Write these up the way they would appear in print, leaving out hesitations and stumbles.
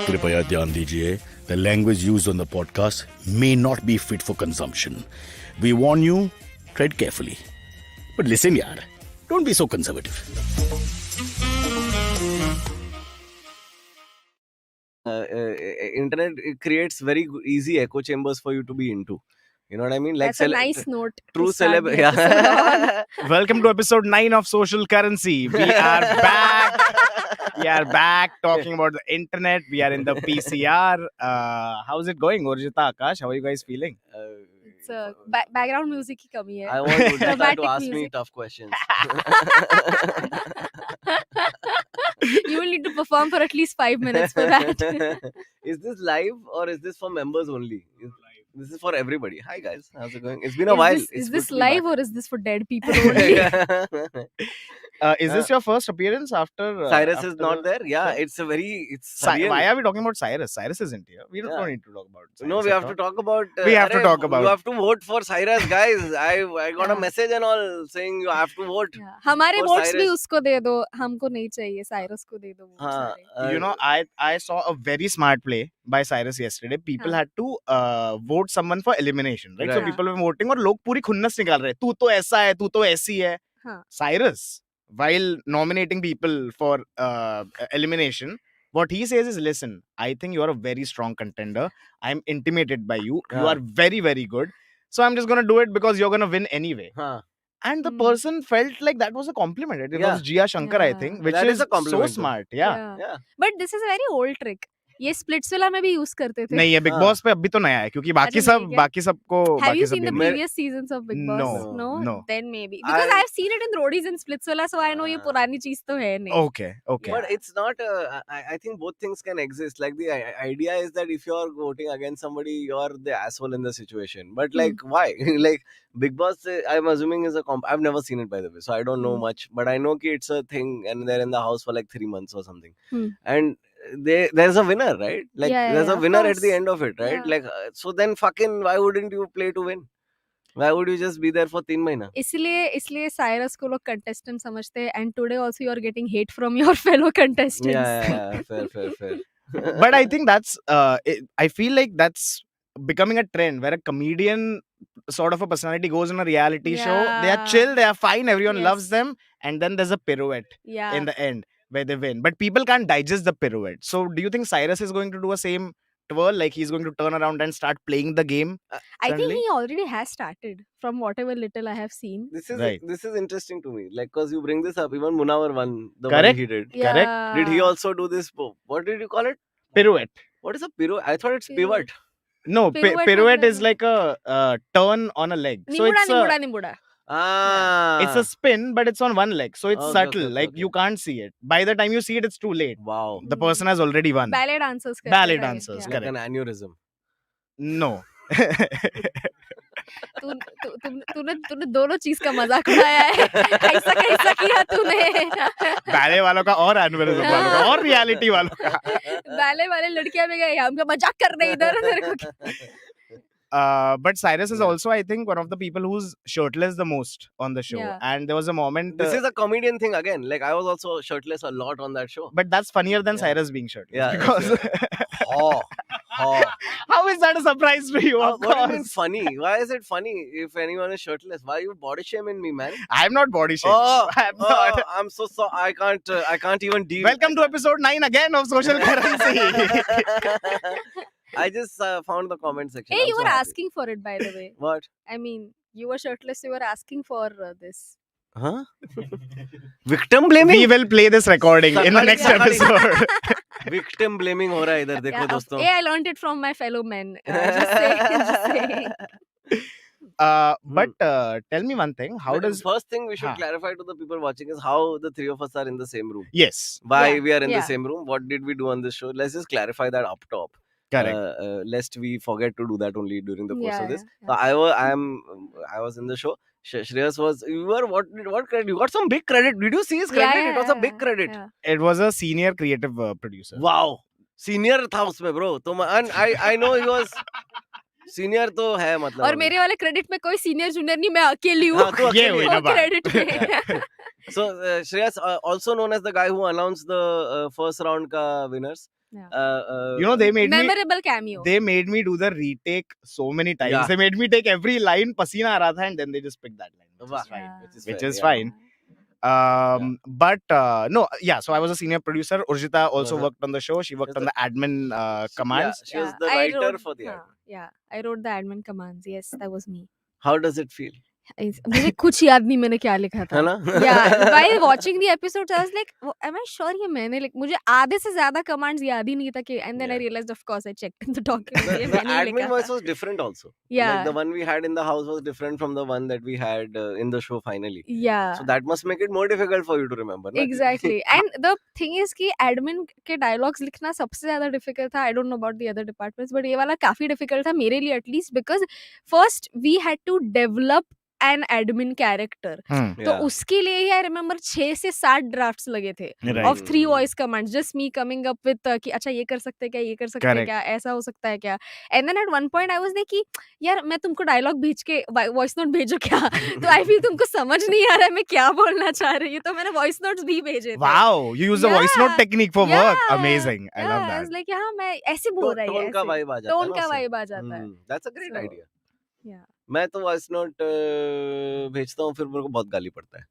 कृपया ध्यान दीजिए. The language used on the podcast may not be fit for consumption. We warn you, tread carefully. But listen, yaar, don't be so conservative. Internet creates very easy echo chambers for you to be into. You know what I mean? Like That's a nice note. true to start celeb. the episode on. Welcome to episode 9 of Social Currency. We are back. We are back talking about the internet. We are in the PCR. How's it going, Urjita, Aakash? How are you guys feeling? It's background music की कमी है. I want Urjita Dramatic to ask me music. tough questions. You will need to perform for at least 5 minutes for that. Is this live or is this for members only? This is for everybody. Hi guys, how's it going? It's been a while. Is It's this good to be live back. or is this for dead people only? Is this your first appearance after Cyrus after is not the there. Yeah, show? it's surreal. Why are we talking about Cyrus? Cyrus isn't here. We don't Yeah. need to talk about Cyrus. No, we at have to all. talk about. We have to arey, talk about- You have to vote for Cyrus, guys. I got a Yeah. message and all saying you have to vote. Yeah. हमारे For votes भी Cyrus. उसको दे दो. हमको नहीं चाहिए. Cyrus को दे दो. votes हाँ, सारे. You know, I saw a very smart play by Cyrus yesterday. People हाँ. had to vote someone for elimination, right? So Right. people were voting और लोग पूरी खुन्नस निकाल रहे. तू तो ऐसा है, तू तो ऐसी है. हाँ. Cyrus, while nominating people for elimination, what he says is, listen, I think you are a very strong contender. I'm intimidated by you. You Yeah. are very, very good. So I'm just going to do it because you're going to win anyway. हाँ. And the Hmm. person felt like that was a compliment. It Yeah. was Jia Shankar, I Yeah. think, which That is is a compliment so too. smart. Yeah. Yeah. But this is a very old trick. ये splitsvilla में भी use करते थे. नहीं, ये big हाँ. Boss पे अभी तो नया है क्योंकि बाकी अच्छा, सब नहीं क्या? बाकी सबको Have बाकी you सब seen the ये- previous seasons of Big Boss? No, no. Then maybe because I- I've seen it in Roadies and Splitsvilla, so I know ये पुरानी चीज तो है नहीं. Okay, okay. But it's not. I think both things can exist. Like the idea is that if you're voting against somebody, you're the asshole in the situation. But like, why? Like Big Boss, I'm assuming is a comp. I've never seen it by the way, so I don't know much. But I know ki it's a thing, and they're in the house for like 3 months or something. And there's a winner, right? Like Yeah, there's yeah, a of winner at the course. end of it, right? Yeah. Like so then fucking why wouldn't you play to win? Why would you just be there for 3 महीना? इसलिए Cyrus को लोग contestant समझते हैं and today also you are getting hate from your fellow contestants. Yeah, fair. But I think that's I feel like that's becoming a trend where a comedian sort of a personality goes on a reality show. They are Yeah. chill, they are fine, everyone Yes. loves them, and then there's a pirouette Yeah. in the end where they win. But people can't digest the pirouette. So do you think Cyrus is going to do a same twirl, like he's going to turn around and start playing the game? I think suddenly? he already has started from whatever little I have seen. Right. This is interesting to me, like because you bring this up. Even Munawar won the Correct. one he did. Correct. Did he also do this? What did you call it? Pirouette. What is a pirouette? I thought it's Pirouette. pivot. No, Pirouette pirouette मतलब- is like a turn on a leg. So निमुड़ा it's निमुड़ा a, निमुड़ा. it's a spin, but it's on one leg. So it's Okay, subtle. okay, Like okay. you can't see it. By the time you see it, it's too late. Wow. The person has already won. Ballet dancers करते Ballet हैं, dancers, yeah. Like correct. an aneurysm. No. तूने दोनों चीज का मजाक उड़ाया है. कैसा कैसा किया तूने. बैले वालों का और एनिवर्सरी वालों का और रियलिटी वालों का. बैले वाले लड़कियां भी गए हम क्या मजाक कर रहे हैं इधर मेरे को. But Cyrus is Yeah. also, I think, one of the people who's shirtless the most on the show. Yeah. And there was a moment. This is a comedian thing again. Like I was also shirtless a lot on that show. But that's funnier than Yeah. Cyrus being shirtless. Yeah, Because Oh. how is that a surprise to you? Of What do you mean course. funny? Why is it funny if anyone is shirtless? Why are you body shaming me, man? I'm not body shaming. Oh, I'm not. I'm so sorry. I can't even deal. Welcome to episode 9 again of Social Currency. I just found the comment section. Hey, I'm you so were happy. asking for it by the way. What? I mean, you were shirtless. You were asking for this. Huh? Victim blaming? We will play this recording in the next Sakali. episode. Victim blaming हो रहा है इधर देखो Yeah, दोस्तों. I learned it from my fellow men. Just saying. But tell me one thing. How But does... first thing we should Huh. clarify to the people watching is how the three of us are in the same room. Yes. Why Yeah, we are in the yeah. same room? What did we do on this show? Let's just clarify that up top. Correct. Lest we forget to do that only during the course Yeah, of this. yeah, So I was in the show. Shreyas was. You were what credit? You got some big credit. Did you see his credit? Yeah, It was a big credit. yeah. It was a senior creative producer. Wow. Senior था उसमें bro. And I know he was senior तो है मतलब और अभी। मेरे वाले credit में कोई सीनियर जूनियर नहीं, मैं अकेली हूँ हाँ, तू ये अकेली हुई है। ना वो बात। क्रेडिट में। So Shreyas, also known as the guy who announced the first round ka winners. Yeah. You know, they made me Memorable cameo. do the retake so many times. Yeah. They made me take every line, pasina aa raha tha, and then they just picked that line, which Wow. is fine. Yeah. Which fair, is yeah. fine. But no, yeah. So I was a senior producer. Urjita also Uh-huh. worked on the show. She worked She's on the admin commands. Yeah, she was the I writer wrote, for the ad. yeah, I wrote the admin commands. Yes, that was me. How does it feel? मुझे कुछ याद नहीं मैंने क्या लिखा था. है ना? Yeah, while watching the episodes, I was like, am I sure ये मैंने मुझे आधे से ज्यादा commands याद ही नहीं था कि, and then I Yeah. realized, of course, I checked in the document. ये The मैंने ही admin लिखा voice था. was different also. Yeah. Like the one we had in the house was different from the one that we had in the show finally. Yeah. So that must make it more difficult for you to remember. Na? Exactly. And the thing is कि admin के dialogues लिखना सबसे ज्यादा difficult था. I don't know about the other departments, but ये वाला काफी difficult था मेरे लिए at least, because first we had to develop an admin character. तो Yeah. उसके लिए ही I remember 6 से 7 drafts लगे थे Right. of 3 voice commands. Just me coming up with कि अच्छा ये कर सकते हैं क्या, ये कर सकते हैं Correct. क्या, ऐसा हो सकता है क्या. And then at one point I was like कि यार मैं तुमको dialogue भेज के voice note भेजो क्या. तो I feel तुमको समझ नहीं आ रहा है मैं क्या बोलना चाह रही हूँ, तो मैंने voice notes भी भेजे थे. Wow, you use the voice note Yeah. technique for Yeah. work. Amazing. I love I that. was like हाँ मैं ऐसे बोल रही है, Tone का vibe आ जाता है टोन ना का उससे. vibe आ जाता है. That's a great So, idea. Yeah. मैं तो वॉइस नोट भेजता हूँ, फिर मेरे को बहुत गाली पड़ता है.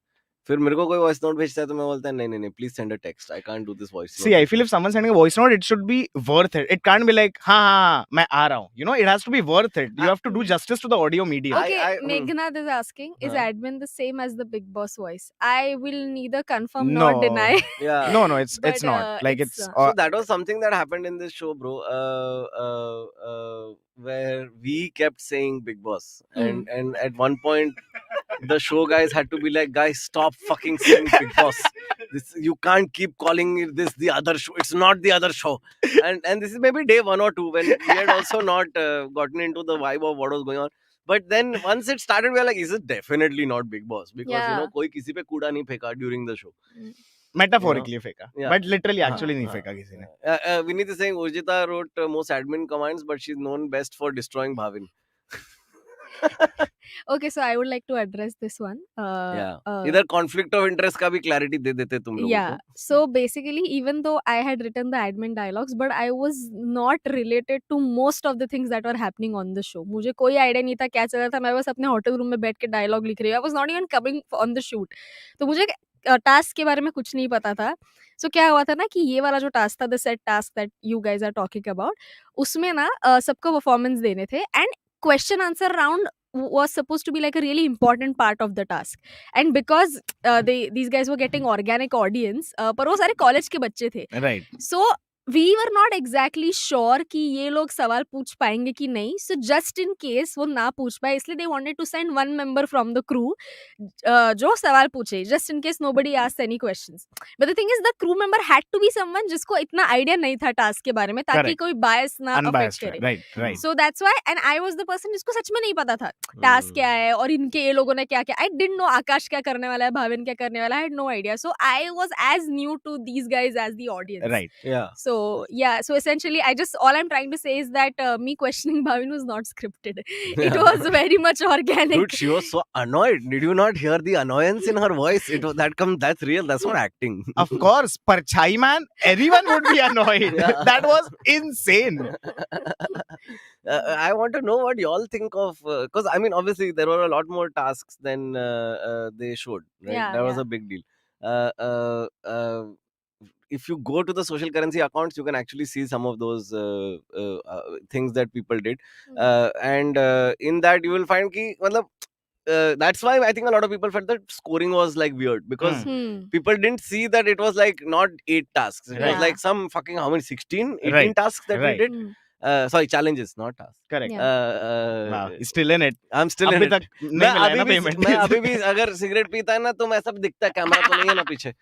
फिर मेरे को कोई वॉइस नोट भेजता है तो मैं बोलता है नहीं please send a text, I can't do this voice See, I feel if someone's sending a voice note, it should be worth it. It can't be like, हाँ, मैं आ रहा हूँ. You know, it has to be worth it. You have to do justice to the audio medium. Okay, Meghnad is asking, is हाँ. admin the same as the Big Boss voice? I will neither confirm No. nor deny. Yeah. No, it's But, not. Like it's, So that was something that happened in this show, bro. Where we kept saying Big Boss, and at one point, the show guys had to be like, guys, stop fucking saying Big Boss. This you can't keep calling it this the other show. It's not the other show. And this is maybe day 1 or 2 when we had also not gotten into the vibe of what was going on. But then once it started, we were like, is it definitely not Big Boss? Because you know, Yeah. कोई किसी पे कूड़ा नहीं फेंका during the show. Metaphorically फेंका. Yeah. But literally, actually नहीं हाँ. फेंका किसी ने. Vineet is saying Urjita wrote most admin commands, but she's known best for destroying Bhavin. Okay, so I would like to address this one. इधर conflict of interest का भी clarity दे देते तुम लोगों Yeah. So basically, even though I had written the admin dialogues, but I was not related to most of the things that were happening on the show. मुझे कोई idea नहीं था क्या चल रहा था. मैं बस अपने hotel room में बैठ के dialogue लिख रही हूँ. I was not even coming on the shoot. तो मुझे टास्क के बारे में कुछ नहीं पता था. सो क्या हुआ था ना कि ये वाला जो टास्क था, the set task that you guys are talking about, उसमें ना सबको परफॉर्मेंस देने थे, and question answer round was supposed to be like a really important part of the task. And because these guys were getting organic audience, पर वो सारे college के बच्चे थे. Right. So we were not exactly sure कि ये लोग सवाल पूछ पाएंगे कि नहीं. So just in case वो ना पूछ पाए, इसलिए they wanted to send one member from the crew जो सवाल पूछे, just in case nobody asked any questions. But the thing is, the crew member had to be someone जिसको इतना आइडिया नहीं था टास्क के बारे में, ताकि Correct. कोई बायस ना अफेक्ट Unbiased. करे. Right. So that's why, and I was the person जिसको सच में नहीं पता था टास्क क्या है और इनके ये लोगों ने क्या क्या. I didn't know आकाश क्या करने वाला है, भाविन क्या करने वाला है. I had no idea. So I was as new to these guys as the audience. Right. Yeah. So yeah, so essentially all I'm trying to say is that me questioning Bhavin was not scripted. It was very much organic. Dude, she was so annoyed. Did you not hear the annoyance in her voice? That's real. That's not acting. Of course, Parchai man, everyone would be annoyed. Yeah. That was insane. I want to know what y'all think of, because I mean, obviously there were a lot more tasks than they showed. Right? Yeah, That was yeah. a big deal. If you go to the social currency accounts, you can actually see some of those things that people did, and in that you will find ki, matlab, that's why I think a lot of people felt that scoring was like weird, because people didn't see that it was like not 8 tasks. It was Yeah. like some fucking how many 16, 18 Right. tasks that Right. we did. Sorry, challenges, not tasks. Correct. Yeah. Wow. He's still in it. I'm still in अभी it. तक नहीं मिला है ना payment. मैं अभी भी अगर सिगरेट पीता है ना तो मैं सब दिखता है, कैमरा तो नहीं है ना पीछे.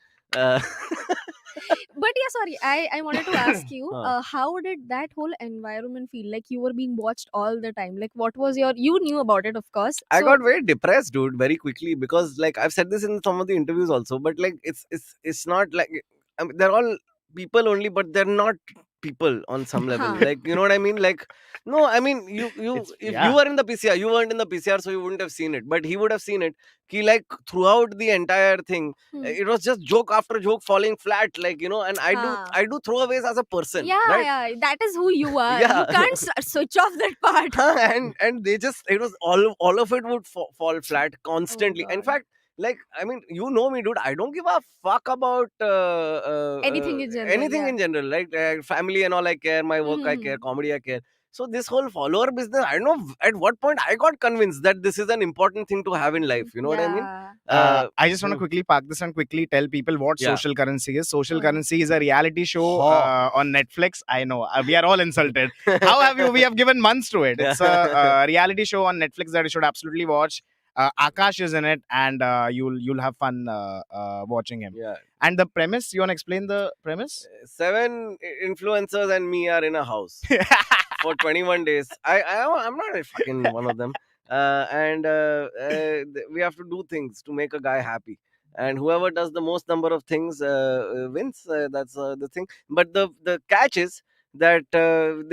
But yeah, sorry, I wanted to ask you, Huh. how did that whole environment feel? Like you were being watched all the time. Like what was you knew about it, of course. I So- got very depressed, dude, very quickly, because like I've said this in some of the interviews also, but like it's not like, I mean, they're all people only, but they're not people on some level. Huh. Like, you know what I mean? Like, no, I mean, if you were in the PCR, you weren't in the PCR, so you wouldn't have seen it. But he would have seen it. Ki, like, throughout the entire thing, it was just joke after joke falling flat. Like, you know, and I do Huh. throwaways as a person, Yeah, right? yeah, that is who you are. Yeah. You can't switch off that part. and they just, it was all of it would fall flat Oh constantly. In God. fact, like, I mean, you know me, dude, I don't give a fuck about Anything in general, anything yeah. in general. Like, family and all, I care. My work, I care. Comedy, I care. So this whole follower business, I don't know at what point I got convinced that this is an important thing to have in life. You know what I mean? Yeah. I just want to quickly park this and quickly tell people what Yeah. Social Currency is. Social Oh. Currency is a reality show Huh. on Netflix. I know we are all insulted. How have you? We have given months to it. It's a reality show on Netflix that you should absolutely watch. Aakash is in it, and you'll have fun watching him. Yeah. And the premise, you want to explain the premise? 7 influencers and me are in a house for 21 days. I'm not a fucking one of them. We have to do things to make a guy happy. And whoever does the most number of things wins. That's the thing. But the catch is that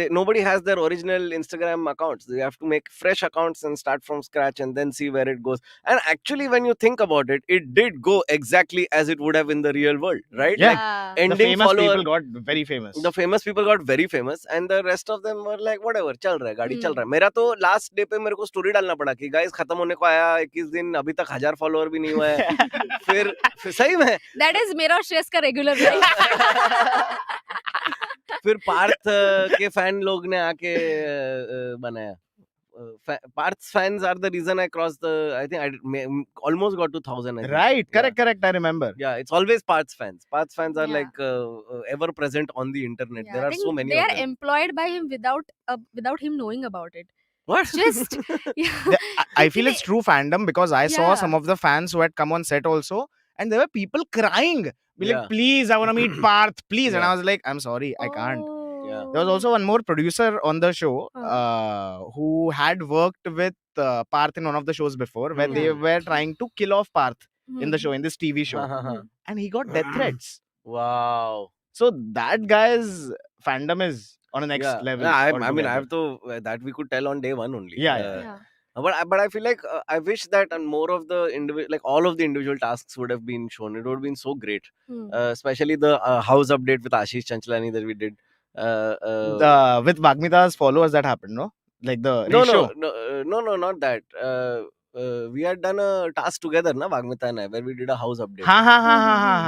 nobody has their original Instagram accounts. They have to make fresh accounts and start from scratch and then see where it goes. And actually, when you think about it, it did go exactly as it would have in the real world, right? Yeah. Like, The ending famous follower, people got very famous. the famous people got very famous and the rest of them were like whatever, चल रहा है, गाड़ी चल रहा है. Hmm. मेरा तो last day पे मेरे को स्टोरी डालना पड़ा कि गाइस खत्म होने को आया 21 दिन, अभी तक 1000 फॉलोअर भी नहीं हुआ है. फिर सही में That is मेरा और श्रेयस का regular life. फिर पार्थ के फैन लोग ने आके बनाया. Parth's fans are the reason I crossed I think almost got to 1000. I think. Right, Yeah. correct. I remember. Yeah, it's always Parth's fans. Parth's fans are Yeah. like ever present on the internet. Yeah, There I are think so many they of are them. employed by him without him knowing about it. What? Just yeah. I feel it's true fandom because I saw Yeah. some of the fans who had come on set also, and there were people crying. Be Yeah. like, please, I want to meet Parth, please. And Yeah. I was like, I'm sorry, I can't. Yeah. There was also one more producer on the show who had worked with Parth in one of the shows before, where they were trying to kill off Parth in the show, in this TV show. And he got death threats. Wow. So that guy's fandom is on a next level. Yeah, I mean, I altogether. have to that we could tell on day one only. Yeah. Yeah. But I feel like I wish that more of the individual, like all of the individual tasks would have been shown. It would have been so great, especially the house update with Ashish Chanchalani that we did. With Bhagmita's followers that happened, no? Like the ratio. No, not that. We had done a task together, na, Bhagmita and I, where we did a house update,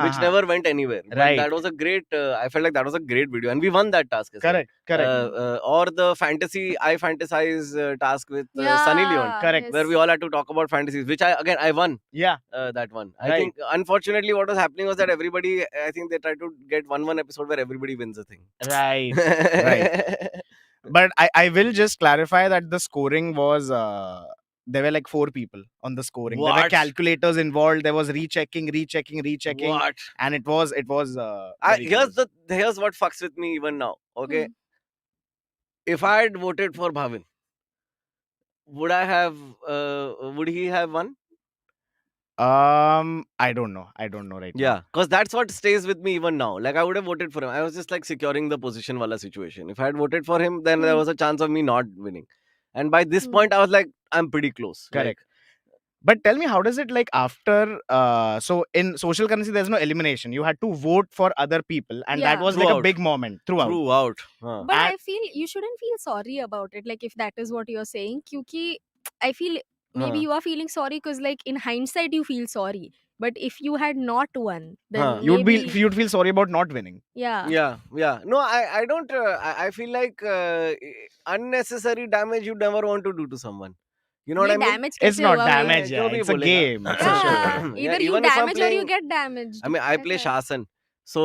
which never went anywhere. But Right. that was a great. I felt like that was a great video, and we won that task. As well. Correct. Or the fantasy, I fantasize task with Sunny Leon, Correct. where we all had to talk about fantasies, which I won. Yeah. That one. I Right. think unfortunately what was happening was that everybody, I think they tried to get one episode where everybody wins a thing. Right. Right. But I will just clarify that the scoring was there were like 4 people on the scoring. There were What? calculators involved. There was rechecking, What? and it was very close. Here's what fucks with me even now. Okay, if I had voted for Bhavin, would he have won? I don't know right now. Yeah, because that's what stays with me even now. Like, I would have voted for him. I was just like securing the position wala situation. If I had voted for him, then there was a chance of me not winning. And by this point, I was like, I'm pretty close. Correct. But tell me, how does it like after? So in Social Currency, there's no elimination. You had to vote for other people, and that Yeah. was like a Throughout. big moment throughout. Throughout. But I feel you shouldn't feel sorry about it. Like if that is what you're saying, kyunki I feel maybe you are feeling sorry because like in hindsight you feel sorry. But if you had not won, then You'd feel sorry about not winning. yeah. Yeah. No, I don't. I feel like unnecessary damage you never want to do to someone. You know what I mean? Damage It's kaise not hua damage. bhai? Yeah. Kyun bhi It's a bolega? game. It's a show. Yeah. Yeah, Either you even if I'm damage or you playing- get damaged. I mean, I play Aisa hai. Shasan. So,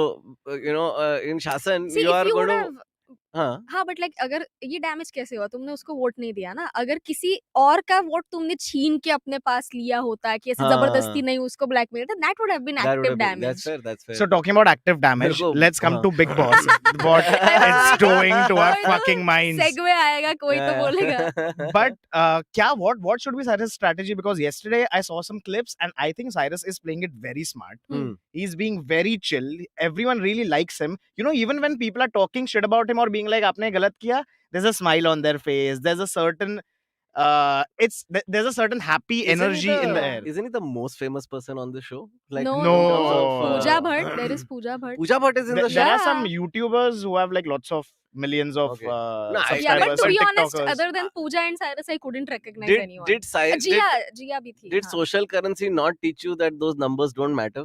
in Shasan, See, you if are you going would to. have हाँ हाँ but like अगर ये damage कैसे हुआ, तुमने उसको vote नहीं दिया ना, अगर किसी और का वोट तुमने छीन के अपने पास लिया होता कि ऐसे जबरदस्ती हाँ नहीं उसको blackmail, that would have been that would active have been that's damage. fair that's fair So talking about active मेरे damage, को let's come हाँ to Big Boss. What it's doing to our fucking minds. Segue आएगा कोई तो बोलेगा. But what should be Cyrus' strategy? Because yesterday I saw some clips and I think Cyrus is playing it very smart. Hmm. He's being very chill. Everyone really likes him. You know, even when people are talking shit about him or being like "आपने गलत किया," there's a smile on their face. There's a certain there's a certain happy energy in the air. Isn't he the most famous person on the show? Like No, in no. terms of Pooja Bhatt, there is Pooja Bhatt. Pooja Bhatt is in the show. There are some Yeah. YouTubers who have like lots of millions of Okay. No, I- Yeah, but subscribers. to be some honest, TikTokers. other than Pooja and Cyrus, I couldn't recognize Did anyone. did Cyrus Jia bhi thi. did हाँ. social currency not teach you that those numbers don't matter?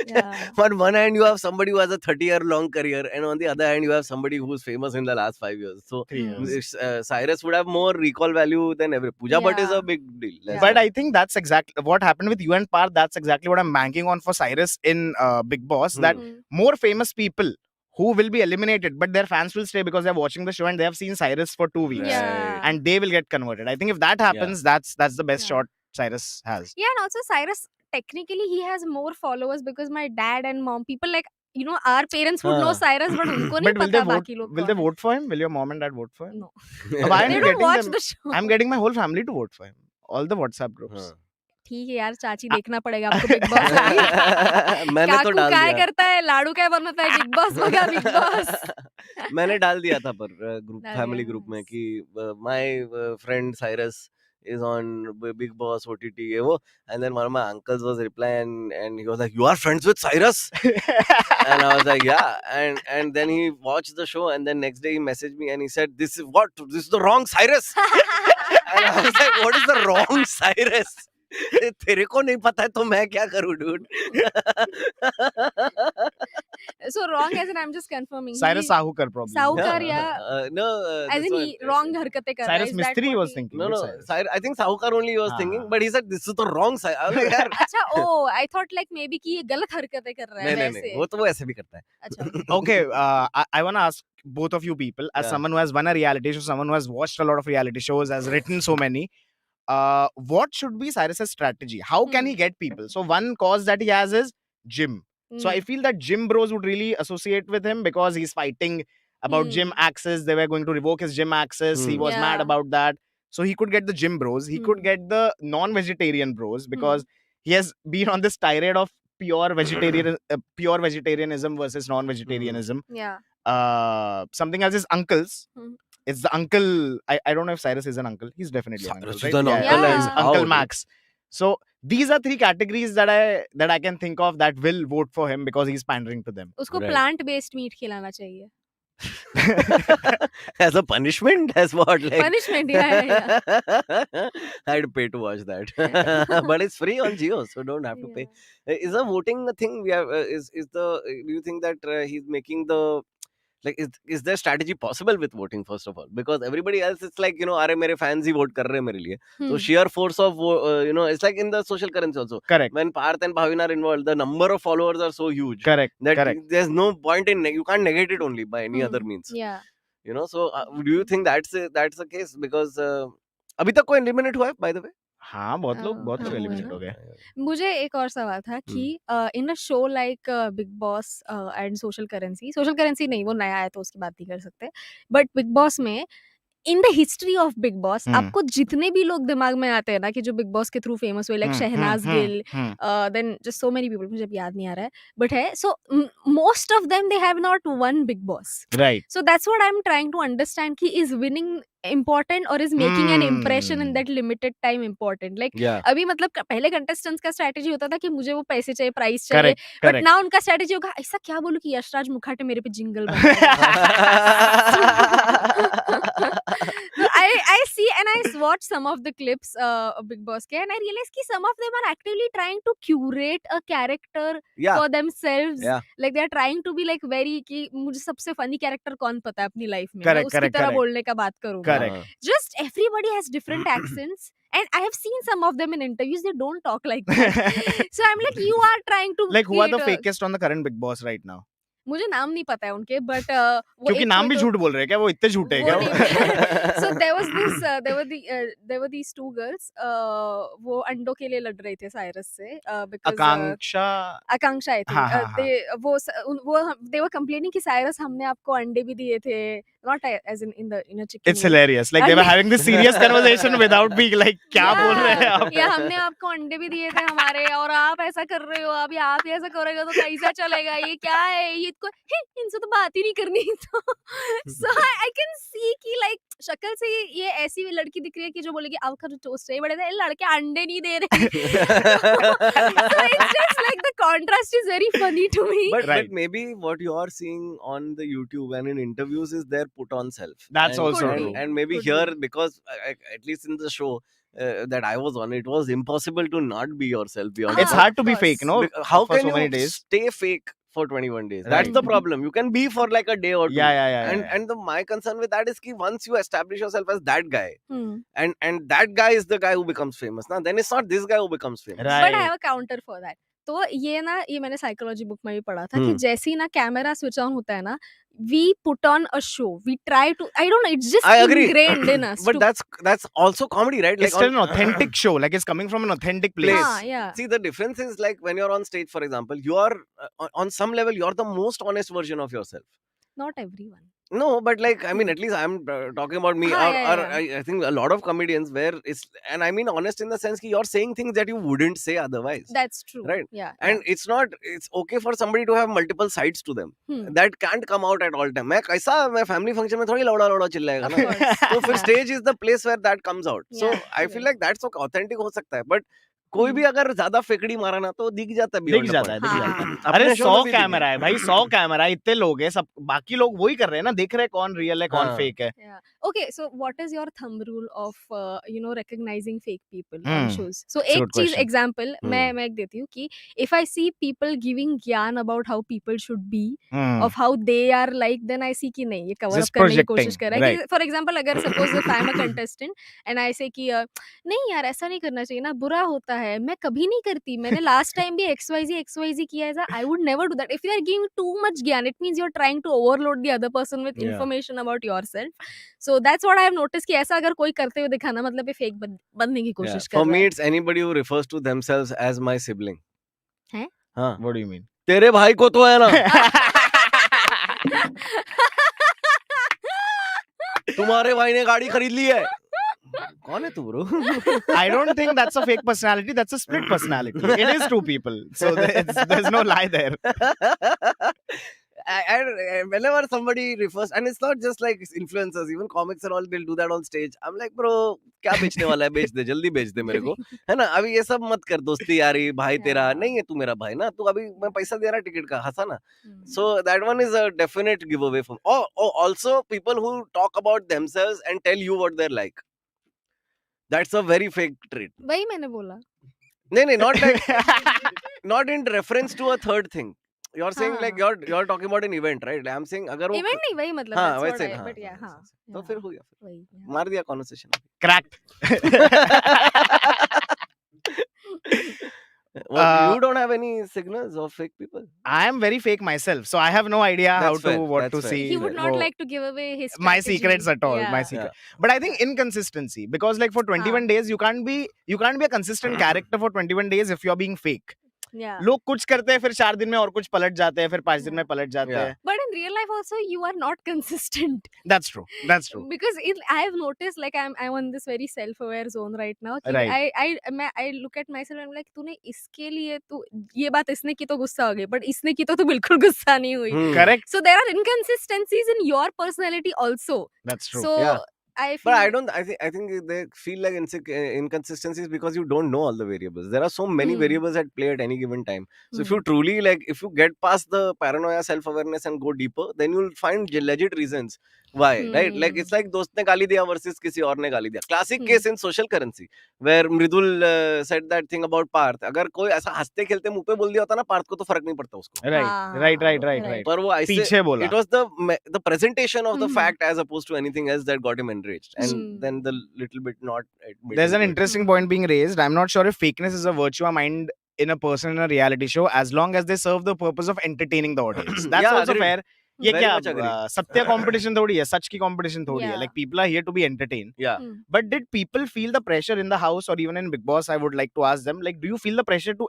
Yeah. On one hand, you have somebody who has a 30-year-long career, and on the other hand, you have somebody who's famous in the last 5 years. So 3 years. Cyrus would have more recall value than ever. Pooja Bhatt is Yeah. a big deal. Let's But say. I think that's exactly what happened with you and Parth. That's exactly what I'm banking on for Cyrus in Big Boss. That Hmm. more famous people who will be eliminated, but their fans will stay because they're watching the show and they have seen Cyrus for 2 weeks, Yeah. and they will get converted. I think if that happens, that's the best Yeah. shot Cyrus has. Yeah, and also Cyrus, technically he has more followers because my dad and mom, people like, you know, our parents would know हाँ. Cyrus, but उनको नहीं But will पता they vote? बाकी लोग Will they कौन है. vote for him? Will your mom and dad vote for him? No. Why am They I don't getting watch them? the show. I'm getting my whole family to vote for him. All the WhatsApp groups. हाँ. ठीक है यार, चाची देखना पड़ेगा आपको big boss अभी. मैंने तो काकू डाल काय दिया. करता है, लाडू काय बनवता है, बिग बॉस हो गया बिग बॉस. मैंने डाल दिया था पर ग्रुप डाल फैमिली दिया, ग्रुप में nice. कि my friend Cyrus is on Big Boss OTT ये वो, and then one of my uncles was replying and he was like, you are friends with Cyrus? And I was like, yeah. And then he watched the show and then next day he messaged me and he said, this is the wrong Cyrus. And I was like, what is the wrong Cyrus? तेरे को नहीं पता है तो मैं क्या करूं dude. So wrong as in I'm just confirming. Cyrus He, Sahukar probably. Sahukar, Yeah. yeah. No, As this in one, he wrong हरकतें कर रहा है. Cyrus Is that Mistry what was he- thinking. No, which no. Cyrus? I think Sahukar only he was thinking, हाँ. but he said this is the wrong Cyrus. I was like, यार. अच्छा, oh, I thought like maybe कि ये गलत हरकतें कर रहा है नहीं वैसे. वो तो वो ऐसे भी करता है. अच्छा. Okay, I want to ask both of you people, as Yeah. someone who has won a reality show, someone who has watched a lot of reality shows, has written so many, what should be Cyrus's strategy? How can Hmm. he get people? So one cause that he has is gym. So I feel that gym bros would really associate with him because he's fighting about gym Hmm. access. They were going to revoke his gym access. He Hmm. was mad Yeah. about that. So he could get the gym bros. He could Hmm. get the non-vegetarian bros because he has been on this tirade of pure vegetarianism versus non-vegetarianism. Yeah. Something else is uncles. Hmm. It's the uncle. I don't know if Cyrus is an uncle. He's definitely an Cyrus uncle, is right? an uncle and he's how, Uncle dude? Max. So these are three categories that I can think of that will vote for him because he's pandering to them. उसको Right. plant based meat खिलाना चाहिए. As a punishment, as what? Like Punishment, yeah. I'd pay to watch that, but it's free on Jio, so don't have to pay. Is the voting a thing? We have is the? Do you think that he's making the like is there strategy possible with voting first of all? Because everybody else it's like अरे मेरे fans ही vote कर रहे हैं मेरे लिए. So sheer force of it's like in the social currency also. Correct. When Parth and Bhavin are involved, the number of followers are so huge Correct. that Correct. there's no point in you can't negate it only by any other means. Yeah. So do you think that's the case? Because अभी तक कोई eliminate हुआ है by the way? हाँ बहुत लोग हाँ, लोग हुआ eliminate ना। हो गए. मुझे एक और सवाल था कि in a show like Bigg Boss and social currency नहीं, वो नया है तो उसकी बात नहीं कर सकते, बट बिग बॉस में in the history of big boss आपको जितने भी लोग दिमाग में आते हैं ना कि जो बिग बॉस के थ्रू फेमस हुए, like Shehnaaz Gill, then just so many people, मुझे अब याद नहीं आ रहा है बट है, so most of them they have not won Bigg Boss. Right. So that's what I'm trying to understand कि is winning important or is making an impression in that limited time important? Like Yeah. अभी मतलब पहले contestants का strategy होता था कि मुझे वो पैसे चाहिए, प्राइस चाहिए, Correct. but Correct. now उनका strategy होगा ऐसा क्या बोलूं कि यशराज मुखाटे मेरे पे jingle So I see and I watch some of the clips of Big Boss के and I realize कि some of them are actively trying to curate a character Yeah. for themselves. Yeah. Like they are trying to be like very कि मुझे सबसे funny character कौन पता है अपनी life में, मैं Correct, उसकी correct, तरह correct. बोलने का बात करूंगा. Correct. Just everybody has different accents and I have seen some of them in interviews, they don't talk like that. So I'm like, you are trying to Like who are the create a- fakest on the current Big Boss right now? मुझे नाम नहीं पता है उनके but क्योंकि नाम भी झूठ बोल रहे हैं क्या वो इतने झूठे हैं वो क्या नहीं so there were these two girls वो अंडों के लिए लड़ रहे थे साइरस से because आकांक्षा आकांक्षा आई हाँ, हाँ, हाँ. they were complaining कि साइरस हमने आपको अंडे भी दिए थे not as in a chicken It's way. hilarious. Like they were having this serious conversation without being like, क्या बोल रहे हैं आप? या हमने आपको अंडे भी दिए थे हमारे और आप ऐसा कर रहे हो अभी आप ही ऐसा करोगे तो कैसा चलेगा ये क्या है ये इनसे तो बात ही नहीं करनी तो so I can see कि like शक्ल से ये ऐसी लड़की दिख रही है कि जो बोलेगी avocado toast है बड़े लड़के अंडे नहीं दे रहे so it's just like the contrast is very funny to me. But maybe what you are seeing on the YouTube and in interviews is their put on self. That's also Could true. be. And maybe Could here be. because at least in the show that I was on, it was impossible to not be yourself beyond. It's Ah, hard of to be course. fake, no? How For can so many you days. stay fake for 21 days? That's Right. the problem. You can be for like a day or two. Yeah. And my concern with that is कि once you establish yourself as that guy, Hmm. and that guy is the guy who becomes famous. Now then it's not this guy who becomes famous. Right. But I have a counter for that. तो ये मैंने psychology book में भी पढ़ा था कि हम्म। जैसे ही ना कैमरा स्विच ऑन होता है ना we put on a show we try to I don't know it's just I agree. ingrained in us But that's also comedy, right? It's still an authentic show. Like it's coming from an authentic place. place. yeah See, the difference is like when you're on stage, for example, you are on some level you're the most honest version of yourself. not everyone No, but like I mean, at least I'm talking about me. हाँ, Or yeah. I think a lot of comedians where it's, and I mean honest in the sense that you're saying things that you wouldn't say otherwise. that's true Right. yeah And it's not. It's okay for somebody to have multiple sides to them. Hmm. That can't come out at all time. मैं family function में थोड़ी लौड़ा चिल्लाएगा of ना. course तो फिर yeah. stage is the place where that comes out. So Yeah, I feel like that's okay, authentic हो सकता है. But कोई भी अगर ज्यादा फेकड़ी मारा ना तो दिख जाता है दिख beyond the जाता है point. दिख हाँ. जाता है अपने अरे show 100 में भी दिख कैमरा है भाई 100 कैमरा है इतने लोग हैं सब बाकी लोग वही कर रहे हैं ना देख रहे हैं कौन रियल है कौन हाँ. फेक है Yeah. Okay, so what is your thumb rule of recognizing fake people on shows? So It's a एक good चीज question. example मैं एक देती हूँ कि if I see people giving ज्ञान about how people should be of how they are like then I see कि नहीं ये cover Just up करने की projecting, कोशिश कर रहा है right. कि for example अगर suppose if I'm a contestant and I say कि नहीं यार ऐसा नहीं करना चाहिए ना बुरा होता है मैं कभी नहीं करती मैंने last time भी XYZ किया है I would never do that if you are giving too much ज्ञान it means you're trying to overload the other person with Yeah. information about yourself so that's what I have noticed कि ऐसा अगर कोई करते हुए दिखाना मतलब ये फेक बनने की Yeah. कोशिश कर For रहा me, है it's anybody who refers to themselves as my sibling. हैं? हाँ. What do you mean? तेरे भाई को तो है ना. तुम्हारे भाई ने गाड़ी खरीद ली है. कौन है तू bro? I don't think that's a fake personality. That's a split personality. It is two people. So there's no lie there. And whenever somebody refers, and it's not just like influencers, even comics and all, they'll do that on stage. I'm like, bro, क्या बेचने वाला है? बेच दे, जल्दी बेच दे मेरे को, है ना? अभी ये सब मत कर, दोस्ती यारी, भाई तेरा नहीं है, तू मेरा भाई ना, तू अभी मैं पैसा दे रहा टिकट का, हंसा ना. So that one is a definite giveaway from. Oh, also people who talk about themselves and tell you what they're like. That's a very fake trait. वही मैंने बोला नहीं, not like, not in reference to a third thing. You're saying हाँ. like you're talking about an event, right? I'm saying अगर वो event नहीं वही मतलब हाँ, that's what वैसे, I- हाँ, but yeah हाँ तो फिर हो गया, वही yeah. मार दिया conversation. Cracked. You don't have any signals of fake people? I am very fake myself. So I have no idea That's fair, what that's to fair. see. He would not वो- like to give away his my strategy. secrets at all. Yeah. My secret. But I think inconsistency because like for 21 days you can't be a consistent character for 21 days if you're being fake. Yeah. लोग कुछ करते हैं फिर 4 दिन में और कुछ पलट जाते हैं फिर 5 दिन में पलट जाते Yeah. हैं. But in real life also you are not consistent That's true. That's true. because I have noticed like I'm on this very self-aware zone right now. कि Right. I look at myself and I'm like तूने इसके लिए तो ये बात इसने की तो गुस्सा हो गई but इसने की तो बिल्कुल गुस्सा नहीं हुई. Correct. So there are inconsistencies in your personality also. That's true. So Yeah. I feel But I don't. I think they feel like inconsistencies because you don't know all the variables. There are so many variables at play at any given time. So if you truly if you get past the paranoia, self-awareness, and go deeper, then you'll find legit reasons why. Right? Like it's like दोस्त ने गाली दिया versus किसी और ने गाली दिया. Classic case in social currency where Mridul said that thing about Parth. अगर कोई ऐसा हंसते खेलते मुंह पे बोल दिया होता ना Parth को तो फर्क नहीं पड़ता उसको. Right. पर वो ऐसे पीछे बोला. It was the presentation of the fact as opposed to anything else that got him enraged, and then the little bit not. There's an interesting point being raised. I'm not sure if fakeness is a virtue. in a person in a reality show as long as they serve the purpose of entertaining the audience. That's Yeah, also agreed. fair. ये Very क्या much agree. सत्य competition थोड़ी है, सच की competition थोड़ी है. Yeah. Like people are here to be entertained. Yeah. But did people feel the pressure in the house or even in Big Boss? I would like to ask them. Like, do you feel the pressure to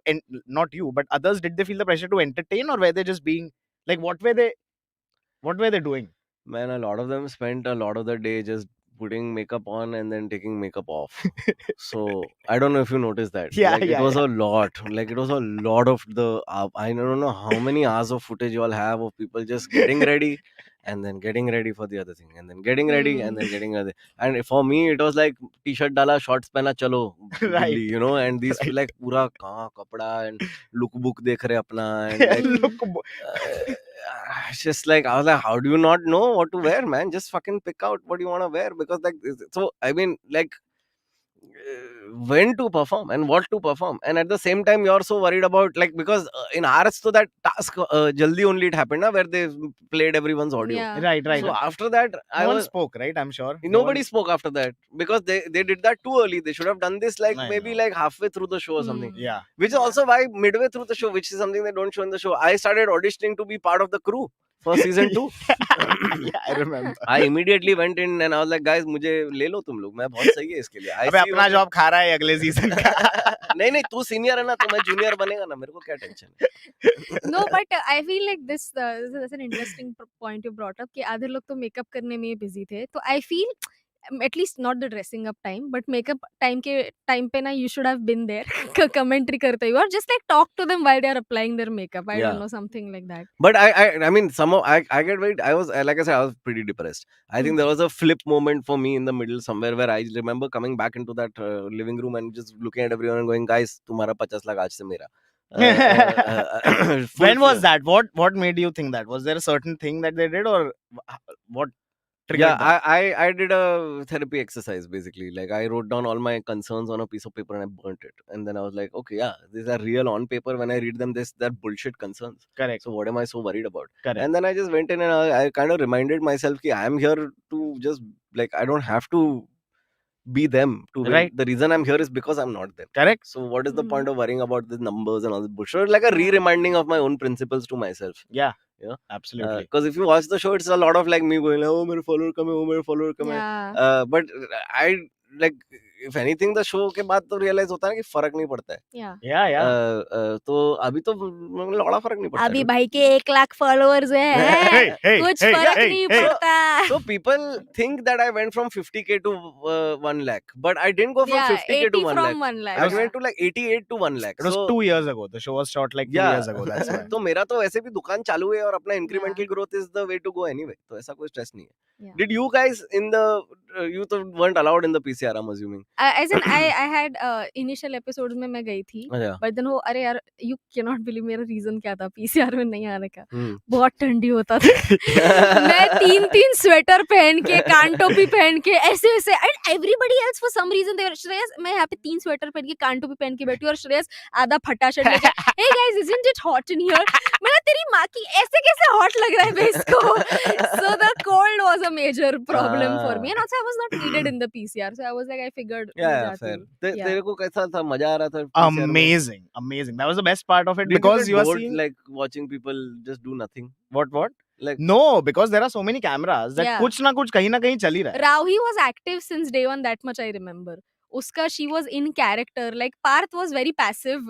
not you, but others? Did they feel the pressure to entertain, or were they just being like what were they doing? Man, a lot of them spent a lot of the day just putting makeup on and then taking makeup off. So I don't know if you noticed that. Yeah, like yeah, it was yeah. a lot. Like it was a lot of the. I don't know how many hours of footage you all have of people just getting ready, and then getting ready for the other thing, and then getting ready, and then getting other. And for me, it was like t-shirt dala, shorts pehna, chalo, Right. Dilli, you know. And these Right. like pura kahan kapda and look book dekh rahe apna and like. Look, It's just like I was like, how do you not know what to wear, man? Just fucking pick out what you want to wear because like so. I mean, like when to perform and what to perform, and at the same time you're so worried about like because in ours so that task jaldi only it happened na, where they played everyone's audio. Yeah. right. So after that, No one spoke, right? I'm sure. nobody spoke after that because they did that too early. They should have done this like I maybe know. like halfway through the show or something. Yeah. Which is also why midway through the show, which is something they don't show in the show, I started auditioning to be part of the crew for season 2. Yeah, I remember. I immediately went in and I was like, guys, मुझे ले लो तुम लोग, मैं बहुत सही है इसके लिए. I अबे see अपना what- जॉब खा रहा है अगले सीजन का. नहीं तू सीनियर है ना, तो मैं जूनियर बनेगा ना, मेरे को क्या टेंशन है. No, but I feel like this is an interesting point you brought up कि आधे लोग तो मेकअप करने में बिजी थे. तो I feel at least not the dressing up time, but makeup time के time पे ना you should have been there commentary करते हुए or just like talk to them while they are applying their makeup. I Yeah. don't know, something like that. But I mean somehow I get very, I was like I said, I was pretty depressed. I think there was a flip moment for me in the middle somewhere where I remember coming back into that living room and just looking at everyone and going, guys, तुम्हारा 50 लाख आज से मेरा. When was that? What made you think that? Was there a certain thing that they did, or what triggered Yeah, that? I did a therapy exercise basically. Like I wrote down all my concerns on a piece of paper and I burnt it. And then I was like, okay, yeah, these are real on paper. When I read them, they're bullshit concerns. Correct. So what am I so worried about? Correct. And then I just went in and I kind of reminded myself that I am here to just like, I don't have to be them to win. Right. The reason I'm here is because I'm not them. Correct. So what is the Mhm. point of worrying about the numbers and all this bullshit? Like a re-reminding of my own principles to myself. Yeah. Yeah. Absolutely. Because if you watch the show, it's a lot of like me going, oh, my follower come here, oh, my follower come here. Yeah. But I like, if anything, the show के बाद तो realize होता है ना कि फर्क नहीं पड़ता है. Yeah. Yeah. तो अभी तो लौड़ा फर्क नहीं पड़ता है. अभी भाई के 1 लाख followers हैं. कुछ फर्क नहीं पड़ता. So people think that I went from 50k to 1 lakh, but I didn't go from Yeah, 50k 80 to 1 lakh. from 1 lakh. I went to like 88 to 1 lakh. It was So, 2 years ago. The show was shot like 2 years ago. That's why. तो मेरा तो वैसे भी दुकान चालू है और अपना incremental Yeah. growth is the way to go anyway. तो ऐसा कोई stress नहीं है. Yeah. Did you guys in the you तो weren't allowed in the PCR, I'm assuming. As in I had initial episodes में मैं गई थी. अच्छा. But then वो अरे यार you cannot believe मेरा reason क्या था PCR में नहीं आने का. हम्म. बहुत ठंडी होता था. मैं 3 स्वेटर पहन के कान टोपी पहन के ऐसे ऐसे and everybody else for some reason they were Shreyas मैं यहाँ पे 3 स्वेटर पहन के कान टोपी पहन के बैठी हूँ और श्रेयस आधा फटा शर्ट लेके hey guys isn't it hot in here मैंने तेरी माँ की ऐसे कैसे hot लग रहा है बे इसको. So the cold was a major problem for me and also I was not needed in the PCR so I was like I figured मैं Yeah, जाती fair. हूँ. तेरे को कैसा था, मजा आ रहा था PCR में? Amazing. That was the best part of it Did you because get you are bored, seeing like watching people just do nothing. what? Like No, because there are so many cameras that Yeah. कुछ ना कुछ कहीं ना कहीं चल ही रहा है. Rauhi was active since day one that much I remember. उसका she was in character like Parth was very passive.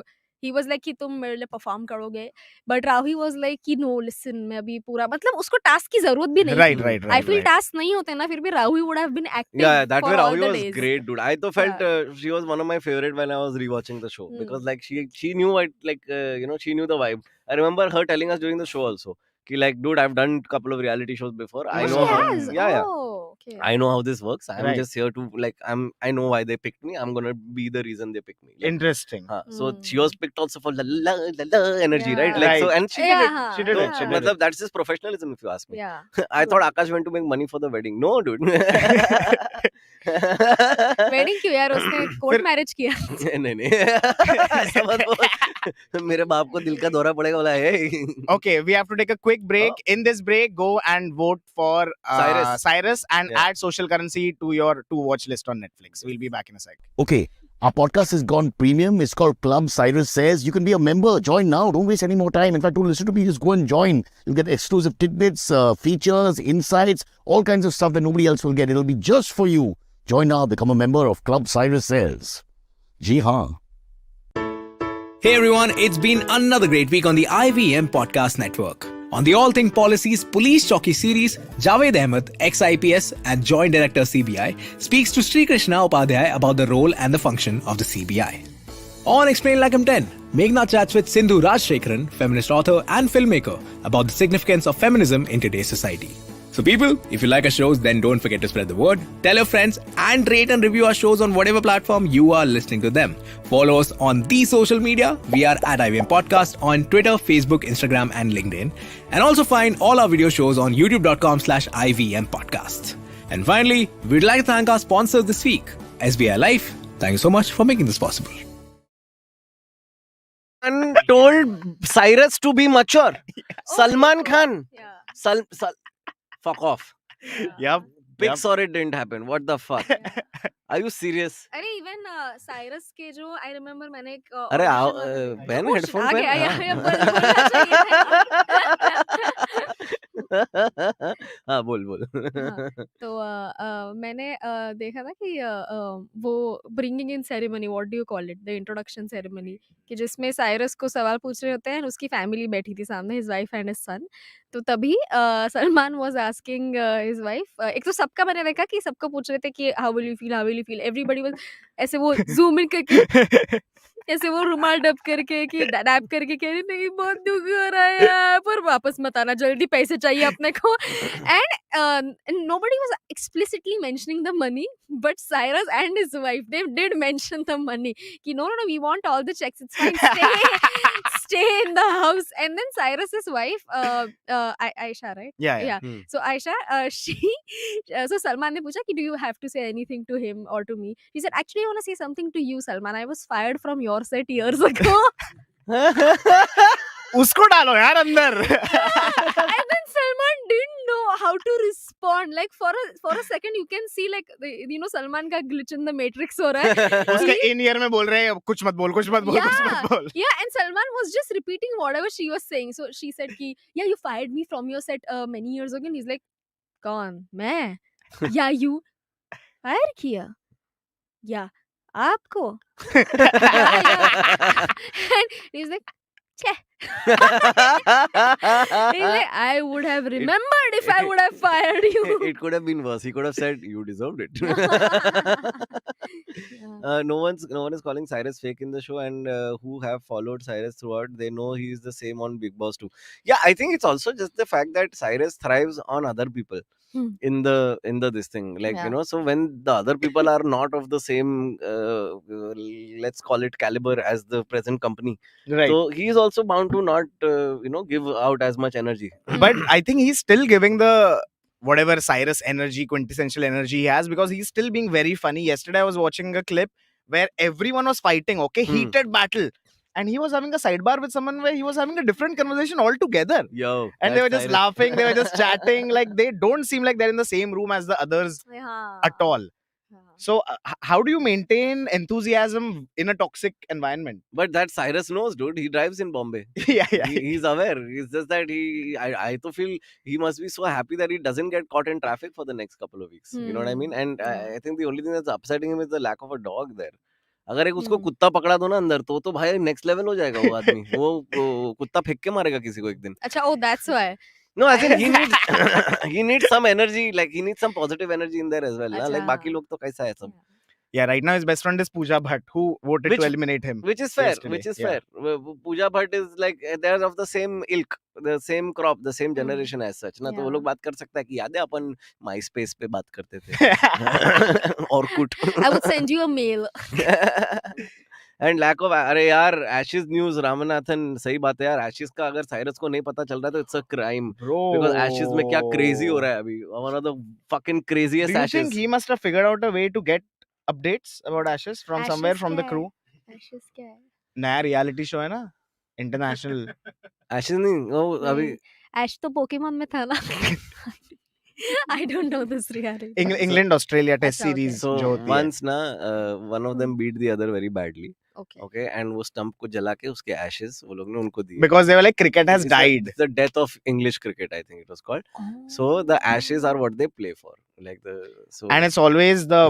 He was like कि तुम मेरे लिए परफॉर्म करोगे but Rauhi was like कि no listen मैं अभी पूरा मतलब उसको टास्क की जरूरत भी नहीं Right, थी. right, I right. feel right. Task नहीं होते ना फिर भी Rauhi would have been active yeah, that for way all Ravi the was days. great, dude. I thought felt she was one of my favorite when I was rewatching the show Hmm. because like she knew what like you know, she knew the vibe. I remember her telling us during the show also कि like dude I've done a couple of reality shows before. I Oh, know She how has. yeah. Oh, okay. I know how this works. I'm Right. just here to like I know why they picked me. I'm gonna be the reason they picked me. Like, Interesting. so she was picked also for la energy, Yeah. right? Like so, Right. and she did Yeah, it. हाँ, She did it, So, she yeah. did matlab, that's his professionalism, if you ask me. Yeah. I thought Aakash went to make money for the wedding. No, dude. Wedding क्यों यार उसने court marriage किया. नहीं ऐसा मत बोल. मेरे बाप को दिल का दौरा पड़ेगा बोला है. Okay, we have to take a quick break. In this break, go and vote for Cyrus. Cyrus and Yeah. add social currency to your to watch list on Netflix. We'll be back in a sec. Okay, Our podcast has gone premium. It's called Club Cyrus Says. You can be a member. Join now. Don't waste any more time. In fact, don't listen to me. Just go and join. You'll get exclusive tidbits, features, insights, all kinds of stuff that nobody else will get. It'll be just for you. Join now. Become a member of Club Cyrus Says. Ji haan. Hey everyone, it's been another great week on the IVM Podcast Network. On the All Thing Policies Police Chowki series, Javed Ahmed, ex-IPS and Joint Director CBI, speaks to Sri Krishna Upadhyay about the role and the function of the CBI. On Explain Like I'm 10, Meghna chats with Sindhu Rajshekharan, feminist author and filmmaker, about the significance of feminism in today's society. So people, if you like our shows, then don't forget to spread the word, tell your friends, and rate and review our shows on whatever platform you are listening to them. Follow us on the social media. We are at IVM Podcast on Twitter, Facebook, Instagram, and LinkedIn. And also find all our video shows on youtube.com/IVM Podcast. And finally, we'd like to thank our sponsors this week, SBI Life. Thank you so much for making this possible. And told Cyrus to be mature. Salman Khan. Yeah. Fuck off. Yep. Big sorry it didn't happen. What the fuck? Are you serious? अरे even Cyrus के जो I remember मैंने एक अरे आओ audition वाला- पहन Oh, headphone आ गया, पहन या, बोलना चाहिए था। हाँ बोल बोल हाँ, तो मैंने देखा था कि वो bringing in ceremony, what do you call it, the introduction ceremony, कि जिसमें साइरस को सवाल पूछ रहे होते हैं और उसकी फैमिली बैठी थी सामने, his wife and his son. तो तभी Salman was asking his wife, एक तो सबका मैंने देखा कि सबको पूछ रहे थे कि how will you feel, everybody was ऐसे वो जूम इन करके ऐसे वो रुमाल डब करके कि डैब करके कह रही नहीं बहुत दुख हो रहा है यार, पर वापस मत आना, जल्दी पैसे चाहिए अपने को। And nobody was explicitly mentioning the money, but Cyrus and his wife, they did mention the money कि no, we want all the checks, it's fine, stay in the house. And then Cyrus's wife, Aisha, right? Yeah. So Aisha, so Salman ने पूछा कि do you have to say anything to him or to me? He said, actually I want to say something to you, Salman. I was fired from your set years ago. उसको डालो यार अंदर. And then Salman didn't know how to respond. Like for a second you can see like Salman का glitch in the matrix हो रहा है. उसके इन year में बोल रहे हैं कुछ मत बोल कुछ मत बोल कुछ मत बोल. Yeah, and Salman was just repeating whatever she was saying. So she said कि yeah, you fired me from your set many years ago. And he's like, कौन, मैं? Yeah, you fire किया? Yeah, आपको? And he's like, छे. He's like, I would have remembered if I would have fired you. It could have been worse. He could have said you deserved it. Yeah. No one is calling Cyrus fake in the show, and who have followed Cyrus throughout, they know he is the same on Big Boss too. Yeah, I think it's also just the fact that Cyrus thrives on other people in the this thing, like Yeah. so when the other people are not of the same let's call it caliber as the present company, Right. so he is also bound to not give out as much energy. But I think he's still giving the whatever Cyrus energy, quintessential energy he has, because he's still being very funny. Yesterday I was watching a clip where everyone was fighting, heated battle, and he was having a sidebar with someone where he was having a different conversation altogether. Yo, And they were that's just Cyrus. laughing, they were just chatting, like they don't seem like they're in the same room as the others Yeah. at all. Yeah. So how do you maintain enthusiasm in a toxic environment? But that Cyrus knows, dude. He drives in Bombay. Yeah. He's aware. It's just that I to feel he must be so happy that he doesn't get caught in traffic for the next couple of weeks. You know what I mean? And I think the only thing that's upsetting him is the lack of a dog there. अगर एक उसको कुत्ता पकड़ा दो ना अंदर तो भाई नेक्स्ट लेवल हो जाएगा वो आदमी. वो कुत्ता फेंक के मारेगा किसी को एक दिन. अच्छा, oh, that's why. No, I think he needs some energy, like he needs some positive energy in there as well. ना? Like अच्छा. बाकी लोग तो कैसा है सब. Yeah, right now his best friend is Pooja Bhatt, who voted Which- to eliminate him. Which is fair. Yesterday, Which is yeah. fair. Pooja Bhatt is like they're of the same ilk, the same crop, the same generation as such. ना तो वो Yeah. लोग बात कर सकता है कि याद है अपन MySpace पे बात करते थे. Orkut. I would send you a mail. And lack of अरे यार एशेज न्यूज रामनाथन सही बात है यार एशेज का अगर साइरस को नहीं पता चल रहा है तो it's a crime Bro. Because Ashes में क्या क्रेजी हो रहा है अभी one of the fucking Do craziest you think Ashes he must have figured out a way to get updates about Ashes from somewhere Ashes from the क्या crew? है? Ashes क्या है? नया reality show है ना, international. एशेज नहीं वो अभी नहीं, Ash तो पोकेमोन में था ना. I don't know this reality. England Australia Test अच्छा, okay. series So जो होती है. once na, one of them beat the other very badly. Okay. Okay, and वो stump को जला के उसके ashes वो लोग ने उनको दिए. Because they were like cricket has died. It's the death of English cricket, I think it was called. So the ashes are what they play for, like so. And it's always the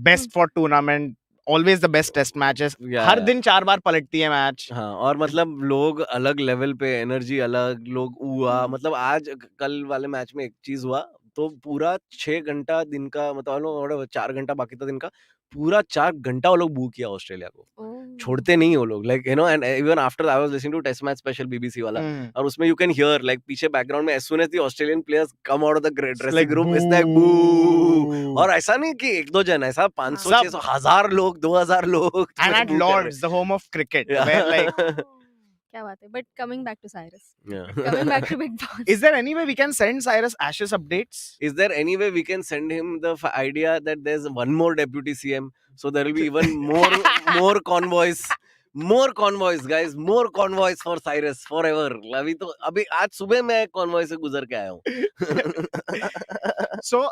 best for tournament. Always the best test matches. Yeah, her yeah. दिन 4 बार पलटती है match. हाँ, और मतलब लोग अलग level पे, energy अलग, लोग हुआ मतलब आज कल वाले मैच में एक चीज हुआ तो पूरा 6 घंटा दिन का मतलब 4 घंटा बाकी था दिन का, पूरा 4 घंटा वो लोग बू किया ऑस्ट्रेलिया को. छोड़ते नहीं वो लोग, like you know. And even after I was listening to Test Match Special BBC वाला, और उसमें यू कैन हियर लाइक पीछे बैकग्राउंड में as soon as the Australian players come out of the dressing room it's like boo. और ऐसा नहीं कि एक दो जन, ऐसा 500 600 1000 लोग 2000 लोग. And at Lords, the home of cricket, where like क्या बात है. But coming back to Cyrus. Yeah. Coming back to Big Boss. is there any way we can send Cyrus Ashes updates? Is there any way we can send him the idea that there's one more deputy CM, so there will be even more convoys, guys, more convoys for Cyrus forever. अभी आज सुबह मैं convoy से गुजर के आया हूँ. So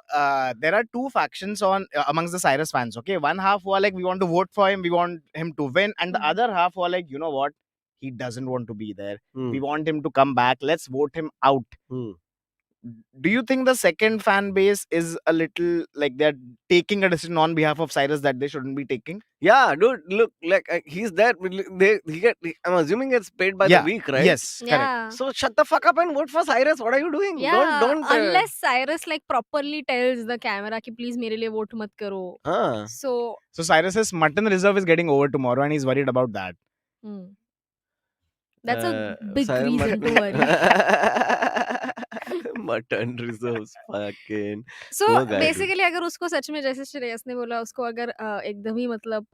there are two factions on amongst the Cyrus fans. Okay, one half were like we want to vote for him, we want him to win, and the other half were like, you know what, he doesn't want to be there. We want him to come back. Let's vote him out. Do you think the second fan base is a little like they're taking a decision on behalf of Cyrus that they shouldn't be taking? Yeah, dude, look, like he's there. I'm assuming it's paid by the week, right? Yes, correct. Yeah. So shut the fuck up and vote for Cyrus. What are you doing? Yeah, Don't. unless Cyrus like properly tells the camera कि please मेरे लिए vote मत करो. हाँ. So Cyrus's mutton reserve is getting over tomorrow, and he's worried about that. that's a big reason to worry. Mutton reserves, fucking. So Poor guy, basically अगर उसको सच में जैसे श्रेयस ने बोला उसको अगर एकदम ही मतलब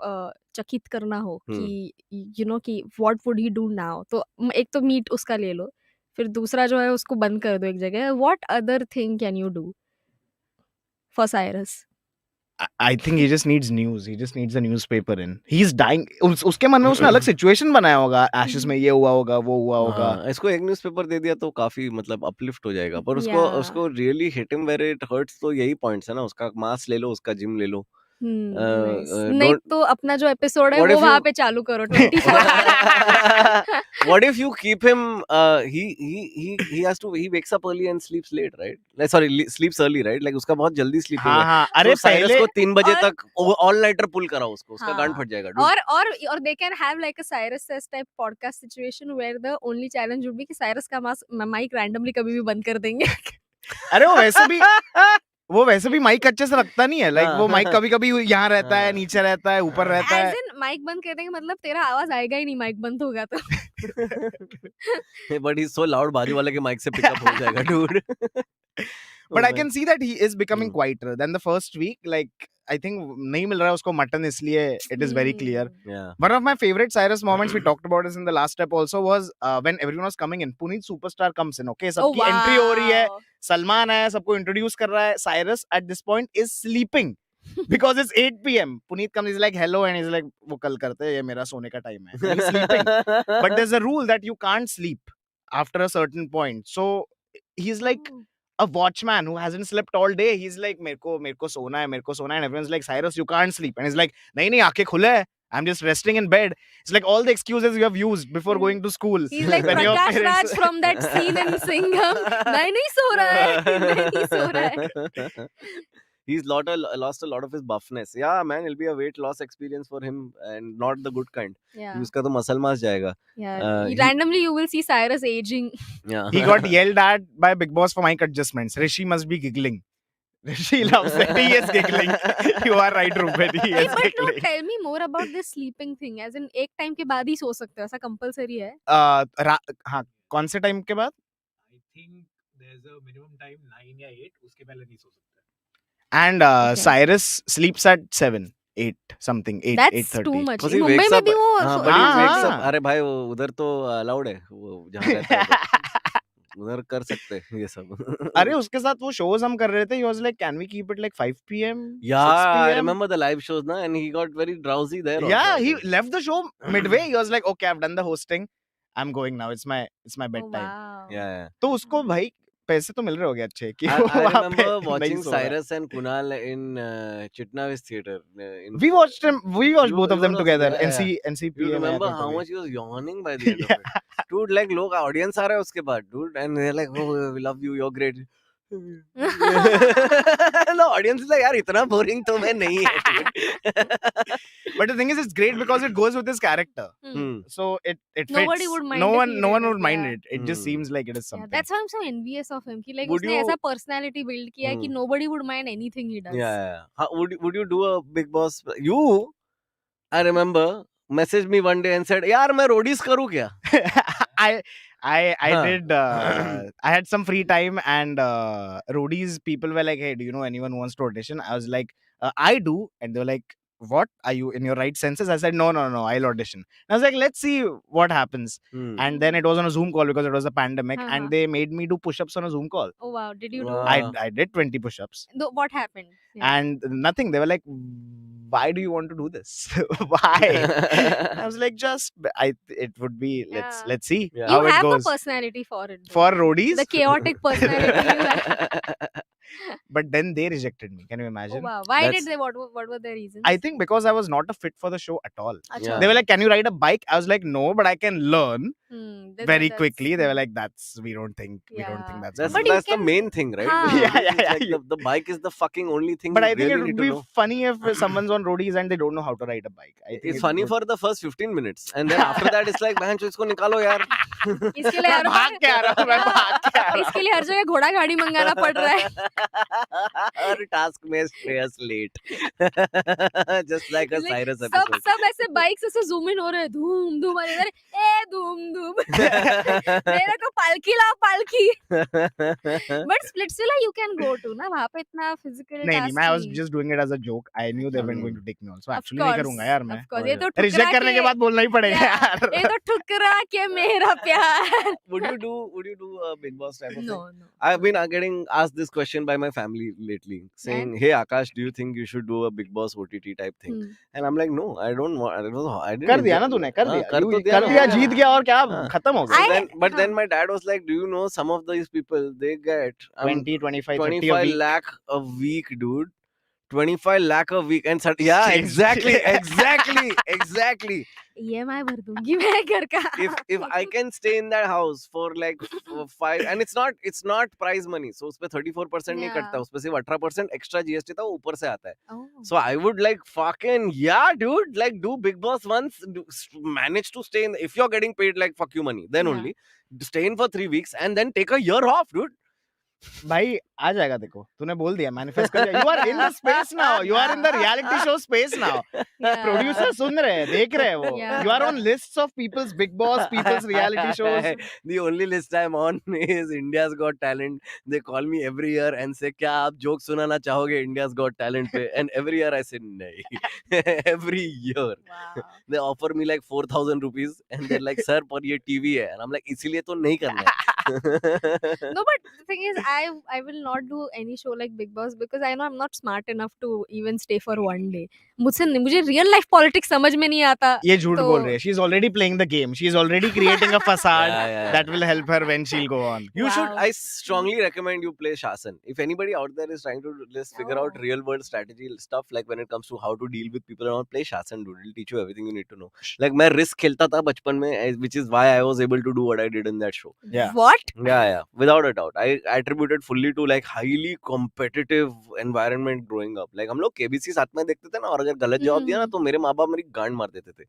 चकित करना हो कि you know कि what would he do now, तो एक तो मीट उसका ले लो, फिर दूसरा जो है उसको बंद कर दो एक जगह. What other thing can you do for Cyrus? I think he just needs news. He just needs a newspaper in. He's dying. उसके मन में उसने अलग situation बनाया होगा. Ashes में ये हुआ होगा, वो हुआ होगा. इसको एक न्यूज़पेपर दे दिया तो काफी मतलब अपलिफ्ट हो जाएगा. पर उसको really hit him where it hurts. तो यही पॉइंट्स है ना. उसका मास ले लो, उसका जिम ले लो. नहीं तो अपना जो एपिसोड है वो वहाँ पे चालू करो 24. What if you keep him? He has to. He wakes up early and sleeps late, right? Like, sorry, sleeps early, right? Like उसका बहुत जल्दी sleeping है. हाँ. अरे Cyrus को 3 बजे तक all nighter pull कराओ उसको. उसका गांड फट जाएगा. और they can have like a Cyrus says type podcast situation where the only challenge would be कि Cyrus का माइक randomly कभी भी बंद कर देंगे. अरे वो वैसे भी माइक अच्छे से रखता नहीं है. लाइक वो माइक कभी कभी यहाँ रहता है, नीचे रहता है, ऊपर रहता है. माइक बंद कर देंगे मतलब तेरा आवाज आएगा ही नहीं माइक बंद होगा तो. But he's so loud, बाजू वाले के माइक से पिकअप हो जाएगा, dude. But I can see that he is becoming quieter than the first week. Like I think नहीं मिल रहा है उसको मटन, इसलिए it is very clear. Yeah. One of my favorite Cyrus moments we talked about this in the last step also was when everyone was coming in. Puneet Superstar comes in. Okay, सबकी entry हो रही है. सलमान आया, सबको introduce कर रहा है. Cyrus at this point is sleeping because it's 8 p.m. Puneet comes, he's like hello, and he's like वो कल करते हैं, ये मेरा सोने का time है. And he's sleeping. But there's a rule that you can't sleep after a certain point. So he's like a watchman who hasn't slept all day. He's like मेरे को सोना है, and everyone's like Cyrus, you can't sleep, and he's like नहीं आंखें खुले है, I'm just resting in bed. It's like all the excuses you have used before going to school. He's like Prakash Raj from that scene in Singham. नहीं सो रहा है. He's lost a lot of his buffness. Yeah, man, it'll be a weight loss experience for him, and not the good kind. Yeah. उसका तो muscle mass जाएगा. Yeah. Randomly, you will see Cyrus aging. Yeah. He got yelled at by Big Boss for mic adjustments. Rishi must be giggling. Rishi loves it. He is giggling. You are right, Ruben. He is But giggling. no, tell me more about this sleeping thing. As in, एक time के बाद ही सो सकते हो, ऐसा compulsory है? हाँ, कौन से time के बाद? I think there's a minimum time 9 या 8, उसके पहले नहीं सो सकते. And Cyrus sleeps at 7, 8 something, 8, That's 8:30. too much. Because he Mumbai wakes में up. भी वो हाँ, सो- but he wakes हाँ. up. अरे भाई वो उधर तो allowed है. वो जहाँ रहता है उधर कर सकते हैं ये सब. अरे उसके साथ वो shows हम कर रहे थे. He was like, can we keep it like 5 p.m? Yeah, 6 I p.m? remember the live shows na, and he got very drowsy there. Yeah, also, I he think. left the show midway. He was like, okay, I've done the hosting. I'm going now. It's my Oh, bedtime. wow. Yeah. तो उसको भाई पैसे तो मिल रहे होंगे अच्छे कि I वो वहाँ पे remember नहीं watching सो रहा है. Cyrus and Kunal in Chitnavis Theatre. We watched both of You them were also together. there, yeah. NCPA You में I remember think how तभी. much he was yawning by the end of it? Dude, like लोग audience आ रहा है उसके बाद, dude, and they're like, oh, we love you, you're great. The audience is like, यार इतना boring तो मैं नहीं है, dude. But the thing is, it's great because it goes with his character. Hmm. So it fits. Nobody would mind No if one he no one did would it, mind yeah. it. It just seems like it is Yeah, something. that's why I'm so envious of him कि like Would उसने you- ऐसा personality build किया है कि nobody would mind anything he does. Yeah. Would you do a Big Boss? You, I remember, messaged me one day and said, यार मैं roadies करूँ क्या? I Huh. did. I had some free time, and roadies people were like, "Hey, do you know anyone who wants to audition?" I was like, "I do," and they were like, "What? Are you in your right senses?" I said, "No, I'll audition." And I was like, "Let's see what happens." Hmm. And then it was on a Zoom call because it was a pandemic, Uh-huh. and they made me do push-ups on a Zoom call. Oh wow, did you do? Wow. I did 20 push-ups, What happened? Yeah. and nothing. They were like, "Why do you want to do this? Why?" I was like, "Just it would be Yeah. let's see Yeah. You how it have goes." the personality for it. though. For roadies, The chaotic personality you have. but then they rejected me. Can you Oh imagine? wow, why That's- did they? What were their reasons? I think because I was not a fit for the show at all. Acha. Yeah. They were like, "Can you ride a bike?" I was like, "No, but I can learn very That's- quickly." They were like, we don't think Yeah. that's That's, But gonna you that's the can- main thing, right? Haan. With Yeah, roadies, yeah, it's yeah, like you- the bike is the fucking only thing But you I think really it need would to be know. funny if someone's on roadies and they don't know how to ride a bike. I think It's it funny would- for the first 15 minutes. And then after that, it's like, बहन चो इसको निकालो यार. इसके लिए हर मैं भाग के आ रहा हूँ, मैं हाँ, भाग के आ रहा हूँ. इसके लिए हर जगह घोड़ा गाड़ी मंगाना पड़ रहा है. हर टास्क में stay us late. Just like a Like, Cyrus सब episode. सब ऐसे बाइक से जूम इन हो रहे हैं, धूम धूम और इधर ए धूम धूम. मेरे को पालकी लाओ पालकी. But Splitsvilla you can go to ना, वहाँ पे इतना physical नहीं task मैं was नहीं. just doing it as a joke. I knew they weren't going to take me on, so Of actually नहीं course, करूँगा यार मैं. of course. ये तो ठुकरा Reject करने के बाद बोलना ही पड़ेगा Yeah, यार. ये तो ठुकरा के मेरा प्यार. Would you do a Big Boss type of No, thing? no. I've been getting asked this question by my family lately, saying, "Hey Akash, do you think you should do a Big Boss OTT type thing?" Hmm. And I'm like, "No, I don't want. I didn't कर दिया enjoy- ना तूने, कर हाँ, दिया. कर You- तो दिया कर ना. दिया, जीत गया और क्या हाँ. खत्म हो So गया. then, then my dad was like, "Do you know some of these people they get 20, 25, 30 a 25 week. lakh a week, dude. 25 lakh a week." And yeah, Change. exactly. EMI भर दूंगी मैं घर का. If I can stay in that house for like 5, and it's not prize money, so उसपे 34% नहीं Yeah. कटता, उसपे सिर्फ 18% extra GST था, वो ऊपर से आता है. Oh. So I would like fucking yeah, dude, like do Big Boss once, manage to stay in. If you're getting paid like fuck you money, then Yeah. only stay in for 3 weeks and then take a year off, dude. भाई आ जाएगा देखो तूने बोल दिया manifest कर दिया you are in the space now you are in the reality show space now Yeah. Producer सुन रहे हैं देख रहे हैं वो Yeah. You are on lists of peoples Bigg Boss peoples reality shows The only list I'm on is India's Got Talent. They call me every year and say, "क्या आप joke सुनाना चाहोगे India's Got Talent पे?" And every year I say, "नहीं." Every year Wow. they offer me like 4,000 rupees and they're like, "Sir, पर ये TV है." And I'm like, "इसीलिए तो नहीं करना है." No, but the thing is, I will not do any show like Big Boss because I know I'm not smart enough to even stay for one day. मुझे real life politics समझ में नहीं आता. ये झूठ तो- बोल रहे हैं she is already playing the game she is already creating a facade Yeah. That will help her when she will go on You should. Wow. I strongly recommend you play Shasan. If anybody out there is trying to just figure out Oh. real world strategy stuff, like when it comes to how to deal with people and all, play Shasan, dude. It'll teach you everything you need to know. Like मैं risk खेलता था बचपन में, which is why I was able to do what I did in that show. Yeah. What? Yeah, without a doubt. I attribute it fully to like highly competitive environment growing up. Like हम लोग KBC साथ में देखते थे ना, और अगर गलत जवाब दिया ना तो मेरे माँ बाप मेरी गांड मार देते थे.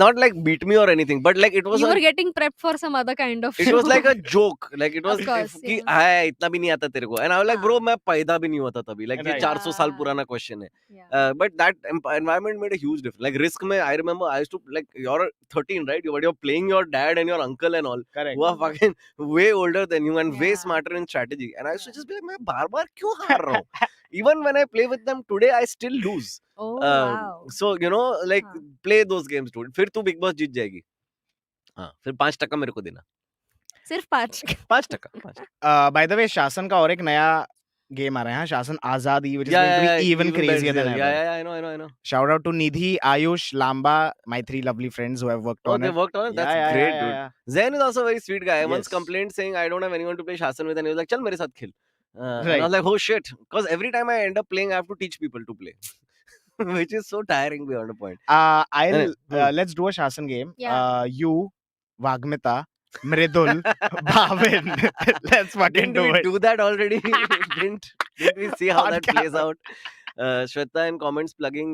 Not like beat me or anything, but like it was You a were getting prepped for some other kind of show. it was like a joke. Like it was Of course, कि yeah. हाय इतना भी नहीं आता तेरे को. And I was like, हाँ. bro, मैं पैदा भी नहीं हुआ था तभी. Like ये Right. 400 साल हाँ. पुराना question है. Yeah. But that environment made a huge difference. Like risk में, I remember I used to like you're 13, right? But you're playing your dad and your uncle and all correct who are fucking way older than you and way Yeah. smarter in strategy. And I used to just be like, मैं बार-बार क्यों हार रहा हूँ? Even when I play with them today, I still lose. Oh wow. So you know, like हाँ. play those games, dude. फिर तू Big Boss जीत जाएगी. हाँ, फिर 5% मेरे को देना. सिर्फ 5. 5%. बाय द वे शासन का और एक नया game aa raha hai, Shasan Azadi, which is Yeah, going to yeah, be even crazier than better. ever. Yeah, I know. Shout out to Nidhi, Ayush, Lamba, my 3 lovely friends who have worked Oh, on they it. worked on it? That's Yeah, great, dude. yeah. Zen is also a very sweet guy. I once Yes. complained saying I don't have anyone to play Shasan with, and he was like, "Chal, mere saath khel." And I Right. was like, "Oh shit!" Because every time I end up playing, I have to teach people to play, which is so tiring beyond a point. Let's do a Shasan game. Yeah. You, Vagmita, Mridul, Bhavin. Let's fucking Didn't do we it. do that already? didn't we see how that Podcast. plays out? Shweta in comments plugging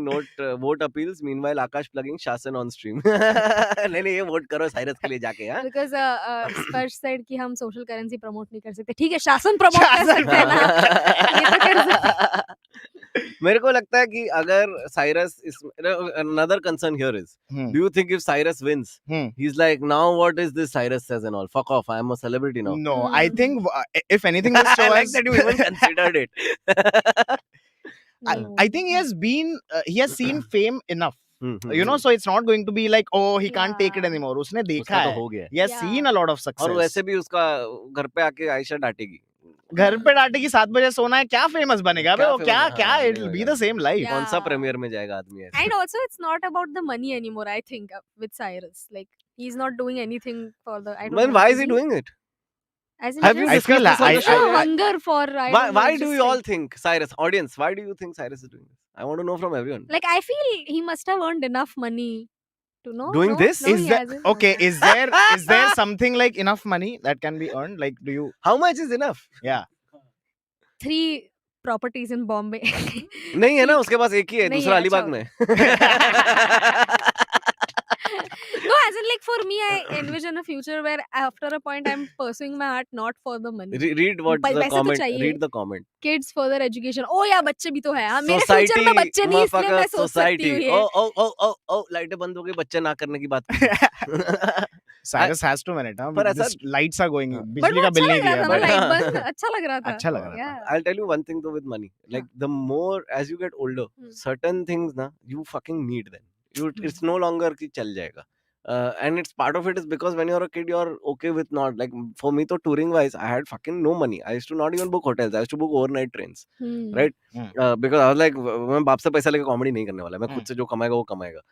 vote appeals. Meanwhile, Aakash plugging Shasan on stream. नहीं ये vote करो Cyrus के लिए जाके हाँ. Because स्पर्श said कि हम social currency promote नहीं कर सकते. ठीक है, शासन promote कर सकते हैं ना. ये तो कर सकते. मेरे को लगता है कि अगर Cyrus is another concern here is, do you think if Cyrus wins, he's like, now what is this Cyrus says and all? Fuck off, I am a celebrity now. No, I think if anything, this show I like has- that you even considered it. I think he has been, he has seen fame enough. You know, Hmm. so it's not going to be like, oh, he can't take it Yeah. anymore. उसने देखा उसका तो है. हो गया. He has Yeah. seen a lot of और success. वैसे भी उसका घर पे आके आयशा डांटेगी. घर पे डांटे की 7 बजे सोना है, क्या फेमस बनेगा बे? क्या वो famous- क्या हाँ, क्या नहीं it'll be होगा. the same life. Yeah. कौन सा प्रीमियर में जाएगा आदमी ऐसे? And also, it's not about the money anymore. I think with Cyrus, like he's not doing anything for the. I don't Then know, why is he doing it? As in Have you just- I feel discussed this on I- the There's show? no hunger for. I don't know, Why it's do just you all like- think Cyrus, audience, why do you think Cyrus is doing this? I want to know from everyone. Like I feel he must have earned enough money to know. Doing no? this? No, Is he there hasn't. okay? Is there something like enough money that can be earned? Like, do you? How much is enough? Yeah. 3 properties in Bombay. नहीं है ना उसके पास एक ही है नहीं दूसरा है, अलीबाग अच्छा में. No, as in like for me, I envision a future where after a point I'm pursuing my art not for the money. Read what पर the वैसे तो comment. चाहिए. Read the comment. Kids further education. Oh yeah, बच्चे भी तो है. हाँ, मेरे फ्यूचर में बच्चे नहीं इसलिए मैं सोच सकती हूँ ये. Oh, लाइटें बंद हो गई बच्चे ना करने की बात कर. Cyrus has to minute. Huh? पर This ऐसा- lights are going. हाँ. But बिजली वो का अच्छा बिल नहीं लग रहा दिया. था ना, but- लाइट बंद अच्छा लग रहा था. अच्छा लग रहा था. Yeah. I'll tell you one thing though with money. Like the more as you get older, certain things na you fucking need them. It's no longer कि चल जाएगा. And it's part of it is because when you're a kid you're okay with not like for me to touring wise I had fucking no money. I used to not even book hotels. I used to book overnight trains. Right? Because I was like मैं बाप से पैसा लेके comedy नहीं करने वाला. मैं खुद से जो कमाएगा वो कमाएगा.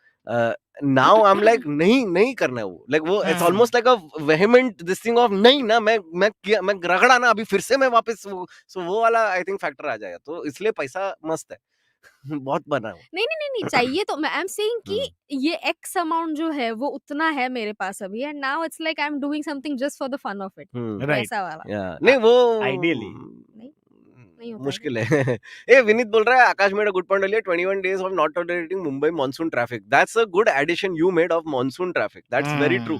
Now I'm like नहीं करना है वो. Like वो it's almost like a vehement this thing of नहीं ना मैं रगड़ा ना अभी फिर से मैं वापस so वो वाला I think factor आ जाएगा. तो इसलिए पैसा मस्त है. बहुत बना है. नहीं चाहिए तो मैं आई एम सेइंग कि ये एक्स अमाउंट जो है वो उतना है मेरे पास अभी and now it's like I am doing something just for the fun of it. Right. ऐसा वाला. Yeah. नहीं वो Ideally. नहीं होता मुश्किल है. ए विनीत बोल रहा है Akash made a good point earlier 21 days of not tolerating Mumbai monsoon traffic. That's a good addition you made of monsoon traffic. That's very true.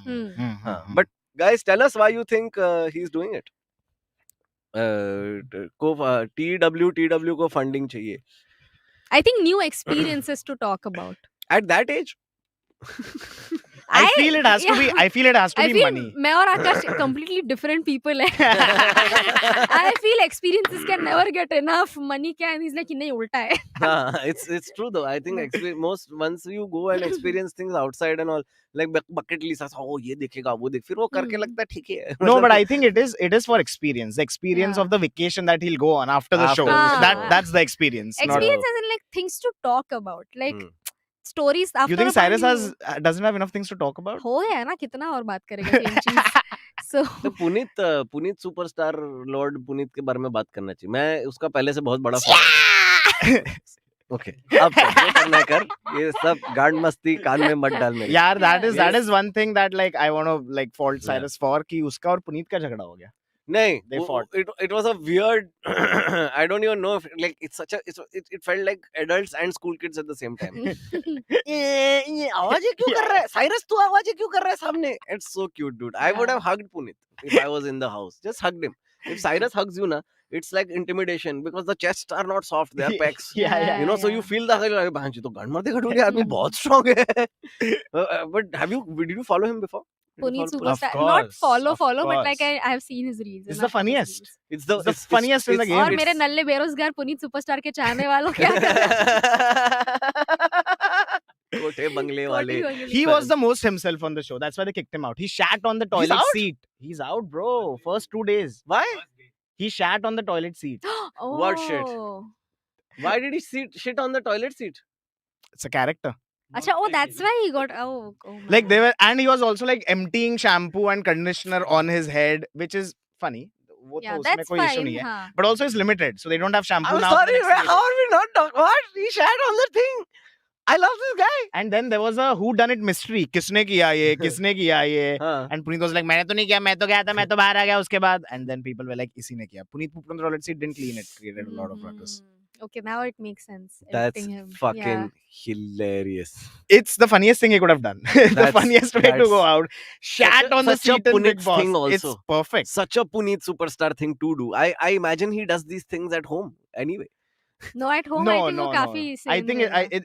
But guys tell us why you think he's doing it. को TW को funding चाहिए. I think new experiences to talk about. At that age? I feel it has to be. I feel it has to I be feel money. मैं और आकाश completely different people हैं. I feel experiences can never get enough. Money can. He's like नहीं उल्टा है. It's true though. I think most once you go and experience things outside and all like bucket list ऐसा oh ये देखेगा वो देख फिर वो करके लगता है ठीक है. No, but I think it is for experience. The experience Yeah. of the vacation that he'll go on after the After show. the show. That's the experience. not- Experience as in like things to talk about. Like stories after You think a point Cyrus doesn't have enough things to talk about? हो गया ना कितना और बात करेगा same चीज. So तो Puneet superstar Lord Puneet के बारे में बात करना चाहिए. मैं उसका पहले से बहुत बड़ा fan. ओके अब ये करना है कर ये सब गांड मस्ती कान में मत डाल मेरे. Yeah, that Yes. is one thing that like I want to like fault Cyrus for कि उसका और पुनीत का झगड़ा हो गया. नहीं They fought. it was a weird I don't even know if like it felt like adults and school kids at the same time. ये आवाज क्यों कर रहा है साइरस तू आवाज क्यों कर रहा है सामने. It's so cute dude. I would have hugged Puneet if I was in the house. Just hugged him. If Cyrus hugs you na it's like intimidation because the chests are not soft, they are pecs. Yeah. You know, so you feel the like भांजी तो गांड मार देगा डूब आदमी बहुत strong है. But did you follow him before? Did you Puneet follow- Superstar, course, not follow, of but course. like I have seen his reels. It's the funniest. It's the It's the funniest in the game. और मेरे नल्ले बेरोजगार Puneet superstar के चाहने वालों क्या कर कोठे बंगले वाले. He was the most himself on the show. That's why they kicked him out. He shat on the toilet out? seat. He's out, bro. First 2 days. Why? He shat on the toilet seat. What shit? Oh. Why did he shit on the toilet seat? It's a character. Acha, oh, that's why he got. Oh, Like they man. were, and he was also like emptying shampoo and conditioner on his head, which is funny. वो Yeah, तो उसमें that's कोई issue fine. नहीं है. हाँ. But also it's limited, so they don't have shampoo I'm now. for the sorry, next man. 3 How days. are we not talking? What? He shat on the thing. I love this guy. And then there was a who done it mystery. किसने किया ये? किसने किया ये? हाँ. And Puneet was like, मैंने तो नहीं किया, मैं तो गया था, मैं तो बाहर आ गया उसके बाद. And then people were like, इसी ने किया. Puneet pooped on the toilet seat, didn't clean it, created a lot of ruckus. Okay, now it makes sense. That's Editing him. fucking Yeah. hilarious. It's the funniest thing he could have done. The That's- funniest way to that's go out. Shat on the such a seat in Puneet Big Boss. thing It's also. perfect. Such a Puneet superstar thing to do. I imagine he does these things at home anyway. No, at home I think वो काफी I sane think रहेगा.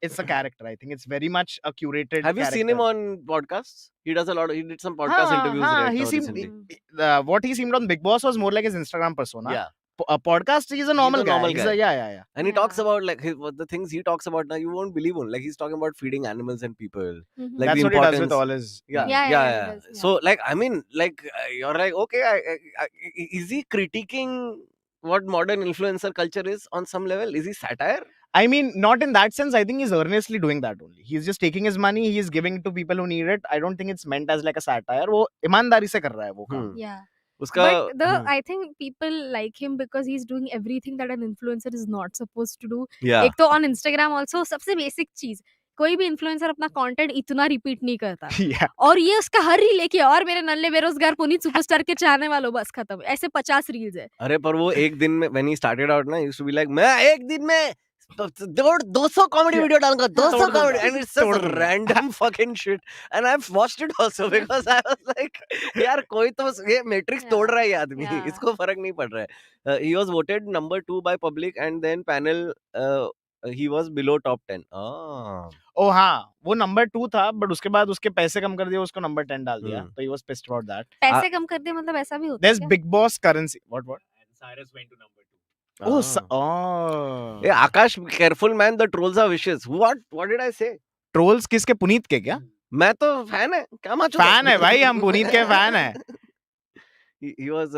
it's a character. I think it's very much a curated. Have you seen him on podcasts? He does a lot. He did some podcast interviews. Right, He recently. seemed what he seemed on Big Boss was more like his Instagram persona. Yeah. A podcast, he's a normal guy. normal He's guy. yeah. And he talks Yeah. about like the things he talks about now. You won't believe him. Like he's talking about feeding animals and people. Mhm. Like That's the what he does with importance. all his. Yeah, Yeah, yeah. he does, yeah. So like I mean, like you're like okay, is he critiquing what modern influencer culture is on some level? Is he satire? I mean, not in that sense. I think he's earnestly doing that only. He's just taking his money. He's giving it to people who need it. I don't think it's meant as like a satire. वो ईमानदारी से कर रहा है वो काम. Yeah. Uska, But I think people like him because he's doing everything that an influencer is not supposed to do. yeah. एक तो on Instagram also सबसे basic चीज कोई भी influencer अपना content इतना repeat नहीं करता. Yeah. और ये उसका हर रील लेके और मेरे नन्हे बेरोजगार पुनीत सुपरस्टार के चाहने वालों बस खत्म. ऐसे 50 रील्स है. अरे पर वो एक दिन में when he started out ना, he used to be like मैं एक दिन में 200 comedy video डालूंगा 200 comedy and it's just random fucking shit and I've watched it also because I was like यार कोई तो ये मैट्रिक्स तोड़ रहा है ये आदमी Yeah. इसको फर्क नहीं पड़ रहा है. He was voted number 2 by public and then panel he was below top 10. Oh हाँ, वो number 2 था, but उसके बाद उसके पैसे कम कर दिए, उसको number 10 डाल दिया. So he was pissed about that. पैसे कम कर दे मतलब ऐसा भी होता है There's क्या? Big Boss currency. What? And Cyrus went to number 2. Oh. Hey, Aakash, careful man, the trolls are vicious. What did I say? Trolls किसके? पुनीत के क्या? मैं तो fan है क्या माचो Fan है भाई, हम पुनीत के fan है. He was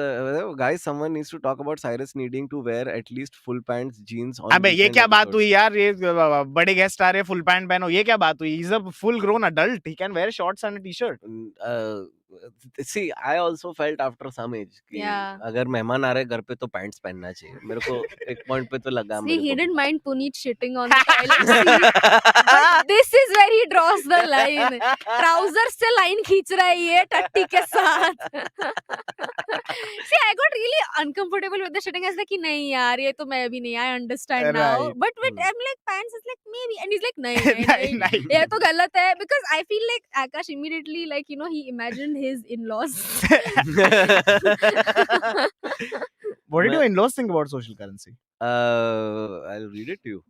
guys, someone needs to talk about Cyrus needing to wear at least full pants jeans on अबे ये weekend क्या बात episodes. हुई यार? ये बड़े गेस्ट आ रहे हैं, full pant पहनो. ये क्या बात हुई? He's a full grown adult. He can wear shorts and a t-shirt. See, I also felt after some age कि Yeah. अगर मेहमान आ रहे घर पे तो पैंट्स पहनना चाहिए. मेरे को एक पॉइंट पे तो लगा See, he मेरे didn't mind Puneet shitting on the toilet seat. But this is where he draws the line. Trousers से line खींच रहा है ये टट्टी के साथ. See, I got really uncomfortable with the shitting. I was like कि नहीं यार ये तो मैं भी नहीं. I understand now. Right. But with I'm like pants is like maybe and he's like नहीं. ये तो गलत है because I feel like Aakash immediately like you know he imagined his in-laws. What did your in-laws think about social currency? I'll read it to you.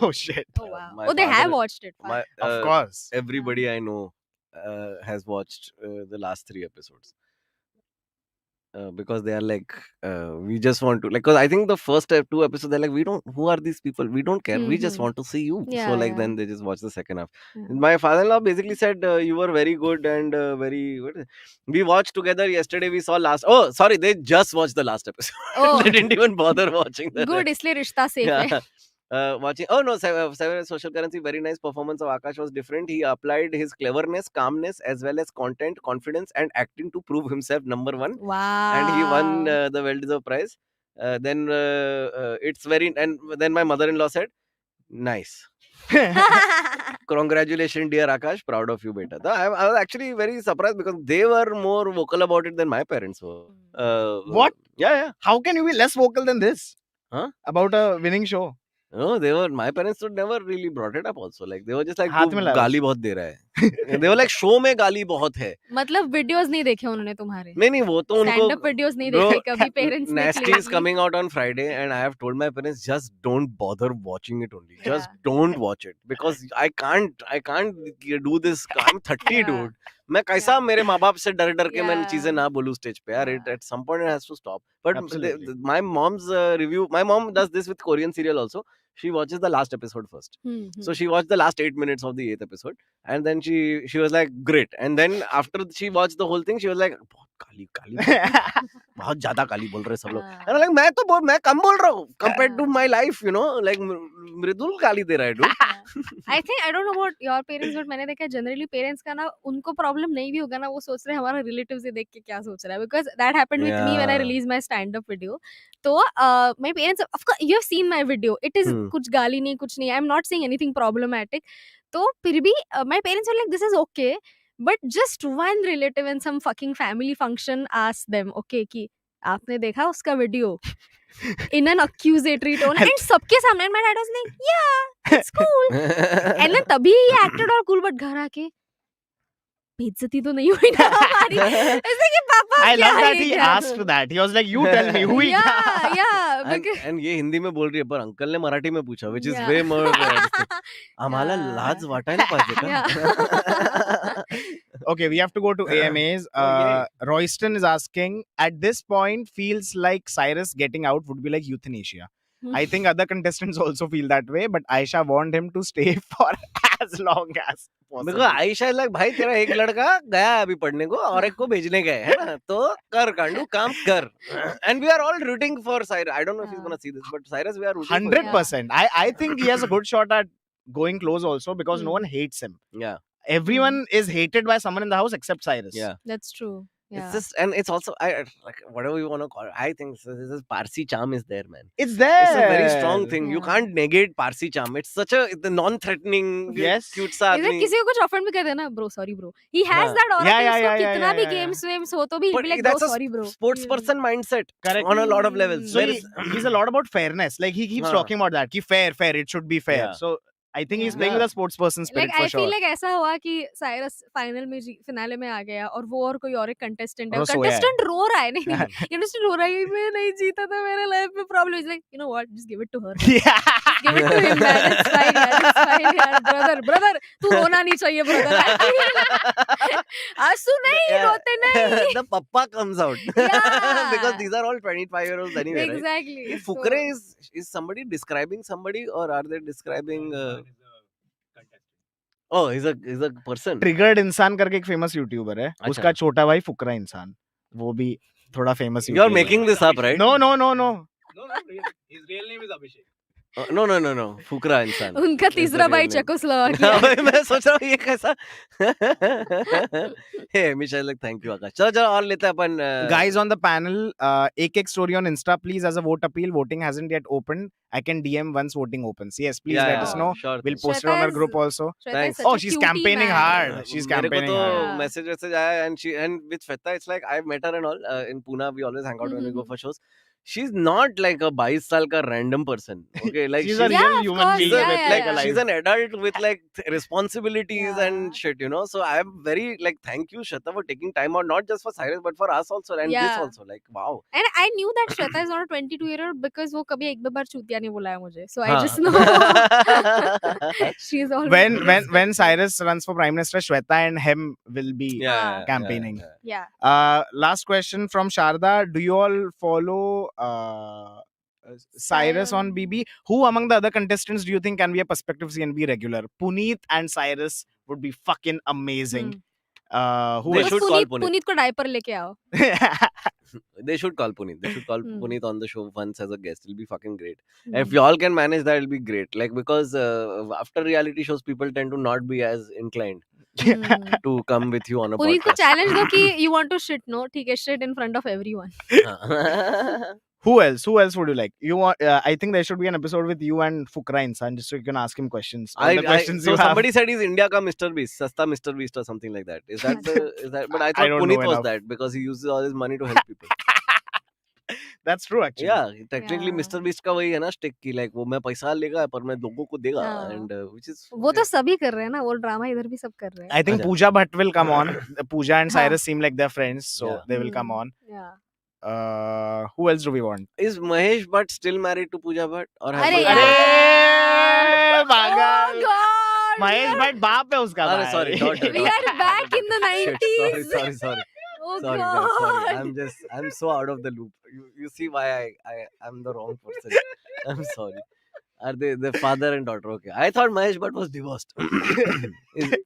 Oh shit. Oh wow. my Oh, they have father- watched it. my, Of course. everybody I know has watched the last 3 episodes. Because they are like we just want to like because I think the first 2 episodes they're like we don't who are these people we don't care we just Mhm. want to see you Yeah, so like yeah. then they just watch the second half. Yeah. My father-in-law basically said you were very good and very we watched together yesterday we saw last sorry they just watched the last episode. Oh. They didn't even bother watching the Good, इसलिए रिश्ता safe है. yeah. Watching Seven social currency very nice performance of Aakash was different. He applied his clevarness calmness as well as content confidence and acting to prove himself number 1 Wow. and he won the well-deserved prize. Then it's very and then my mother-in-law said nice. Congratulations dear Aakash, proud of you beta. I was actually very surprised because they were more vocal about it than my parents were. What? Yeah. How can you be less vocal than this? Huh? About a winning show? No, my parents would never really brought it up also. Like they were just like हाथ तू में लाया गाली बहुत दे रहा है. They were like show में गाली बहुत है. मतलब वीडियोस नहीं देखे उन्होंने तुम्हारे. नहीं वो तो स्टैंड अप उनको वीडियोस नहीं Bro, देखे कभी पेरेंट्स ने. Nasty is coming out on Friday and I have told my parents just don't bother watching it only. Just don't watch it because I can't do this. I'm 30 Yeah. dude. मैं कैसा मेरे माँ बाप से डर के मैं Yeah. चीजें ना बोलूं स्टेज पे यार. At some point it has to stop. But Absolutely. my mom's review. My mom does this with Korean serial also. she watches the last episode first. Hmm, So she watched the last 8 minutes of the 8th episode, and then she was like, great. And then after she watched the whole thing, she was like, बहुत काली बहुत ज्यादा काली बोल रहे सब लोग. हाँ. And I'm like, मैं कम बोल रहा हूँ compared to हाँ. my life, you know, like मृदुल गाली दे रहा है dude. I think I don't know about your parents, but मैंने देखा generally parents का ना उनको problem नहीं भी होगा ना, वो सोच रहे हैं हमारा relatives ये देख के क्या सोच रहा है, because that happened with me when I Yeah. released my stand up video. तो my parents, of course you have seen my video, it is कुछ गाली नहीं कुछ नहीं, I'm not saying anything problematic. तो फिर भी my parents were like, this is okay, but just one relative in some fucking family function asked them, okay, कि आपने देखा उसका video in an accusatory tone and सबके सामने, and my dad was like, yeah, it's cool. And then तभी he acted all cool, but घर आके बेइज्जती तो नहीं हुई ना हमारी, ऐसे कि पापा I क्या love that है he क्या? asked that. He was like, you tell me who he yeah, because And ये हिंदी में बोल रही है, पर अंकल ने मराठी में पूछा, which is Yeah. way more. आम्हाला Yeah. लाज वाटायला पाहिजे का? Yeah. Okay, we have to go to AMAs. Okay. Royston is asking, at this point, feels like Cyrus getting out would be like euthanasia. I think other contestants also feel that way, but Aisha warned him to stay for as long as possible. मेरे को Ayesha like, भाई तेरा एक लड़का गया अभी पढ़ने को और एक को भेजने गए है ना, तो कर कांडू काम कर. And we are all rooting for Cyrus. I don't know if he's gonna see this, but Cyrus, we are rooting for him. 100%. I think he has a good shot at going close also because no one hates him. Yeah. Everyone is hated by someone in the house except Cyrus. Yeah. That's true. Yeah. It's just, and it's also, I like whatever you want to call it. I think this Parsi charm is there, man. It's there. It's a very strong thing. You Yeah. can't negate Parsi charm. It's such a the non-threatening, Yes. cute सा इधर आदमी. किसी को कुछ offend भी कर देना, bro sorry bro, he has हाँ. that aura Yeah, कि yeah, उसको yeah, कितना yeah, भी yeah, games वेम्स हो तो भी he'll But be like, bro that's a sorry bro, sports person mindset. Correct. On a lot of levels. So There he, is- he's a lot about fairness. Like he keeps हाँ. talking about that. Ki fair, it should be fair. Yeah. So I think he's Yeah. playing with a sports person spirit like for I sure. feel like ऐसा हुआ कि Cyrus final में finale में आ गया और वो और कोई और एक कंटेस्टेंट है, और सोया है। कंटेस्टेंट रो रहा है, नहीं कंटेस्टेंट रो रहा है, मैं नहीं जीता था, मेरे लाइफ में problem, is like you know what, just give it to her, Yeah. give it to him man, it's fine yaar, it's fine yaar, brother तू रोना नहीं चाहिए brother. आंसू नहीं, Yeah. रोते नहीं. The papa comes out. Yeah. Because these are all 25-year-olds anyway, right? Exactly. If Fukre is somebody describing somebody, or are they describing? Oh, he's a person. Triggered इंसान करके एक फेमस यूट्यूबर है, अच्छा. उसका छोटा भाई फुकरा इंसान, वो भी थोड़ा famous You're making this up, right? No. No, his real name is Abhishek. No. Fukra इंसान. उनका Is the तीसरा real भाई name. चेकोस्लोवाकिया. भाई मैं सोच रहा हूँ ये कैसा. Hey, Misha, like thank you, Aakash. चलो और लेते हैं अपन. Guys on the panel, एक story on Insta, please, as a vote appeal. Voting hasn't yet opened. I can DM once voting opens. Yes, please let us know. Sure. We'll post it on our group also. Shweta is Thanks. such Oh, a she's cutie campaigning man. hard. She's मेरे को campaigning तो hard. hard. message आया, and with Shweta, it's like I've met her and all in Pune. We always hang out when we go for shows. She's not like a 22 साल का random person. Okay, like She's a Yeah, real of human course. being. Yeah, with, yeah, like, yeah. a life. she's an adult with like responsibilities Yeah. and shit, you know. So I'm very like, thank you, Shweta, for taking time out, not just for Cyrus but for us also, and this Yeah. also. Like, wow. And I knew that Shweta is not a 22-year-old because वो कभी एक बार चूतिया नहीं बुलाया मुझे. So I हाँ. just know she's always When Cyrus runs for Prime Minister, Shweta and him will be Yeah, campaigning. yeah. Last question from Sharda. Do you all follow Cyrus on BB? Who among the other contestants do you think can be a prospective CNB regular? Puneet and Cyrus would be fucking amazing. Who They else? should call Puneet. Puneet को diaper लेके आओ. They should call Puneet. They should call Hmm. Puneet on the show once as a guest. It'll be fucking great. Hmm. If y'all can manage that, it'll be great. Like, because after reality shows, people tend to not be as inclined Hmm. to come with you on a Puneet को podcast. Challenge दो कि you want to shit, no, ठीक है, shit in front of everyone. Who else? Who else would you like? You want? I think there should be an episode with you and Fukra Insan, just so you can ask him questions. All the questions so you have. somebody said he's India ka Mr. Beast, Sasta Mr. Beast or something like that. Is that But I thought don't Puneet know was enough. that because he uses all his money to help people. That's true, actually. Yeah, technically Yeah. Mr. Beast का वही है ना stick की, like वो मैं पैसा लेगा पर मैं लोगों को देगा, हाँ. and which is वो तो सभी कर रहे हैं ना, वो ड्रामा इधर भी सब कर रहे हैं. I think Acha. Pooja Bhatt will come on. Pooja and हाँ. Cyrus seem like they're friends, so Yeah. they will come on. Yeah. Who else do we want? Is Mahesh Bhatt still married to Pooja Bhatt or have अरे they- यार. अरे पागल. Oh God. Mahesh Bhatt बाप है उसका अरे भाई. sorry, daughter. We are back in the Shit, 90s. sorry. Oh Sorry, God. guys, sorry. I'm so out of the loop. You see why I'm the wrong person. I'm sorry. Are they the father and daughter? Okay. I thought Mahesh Bhatt was divorced.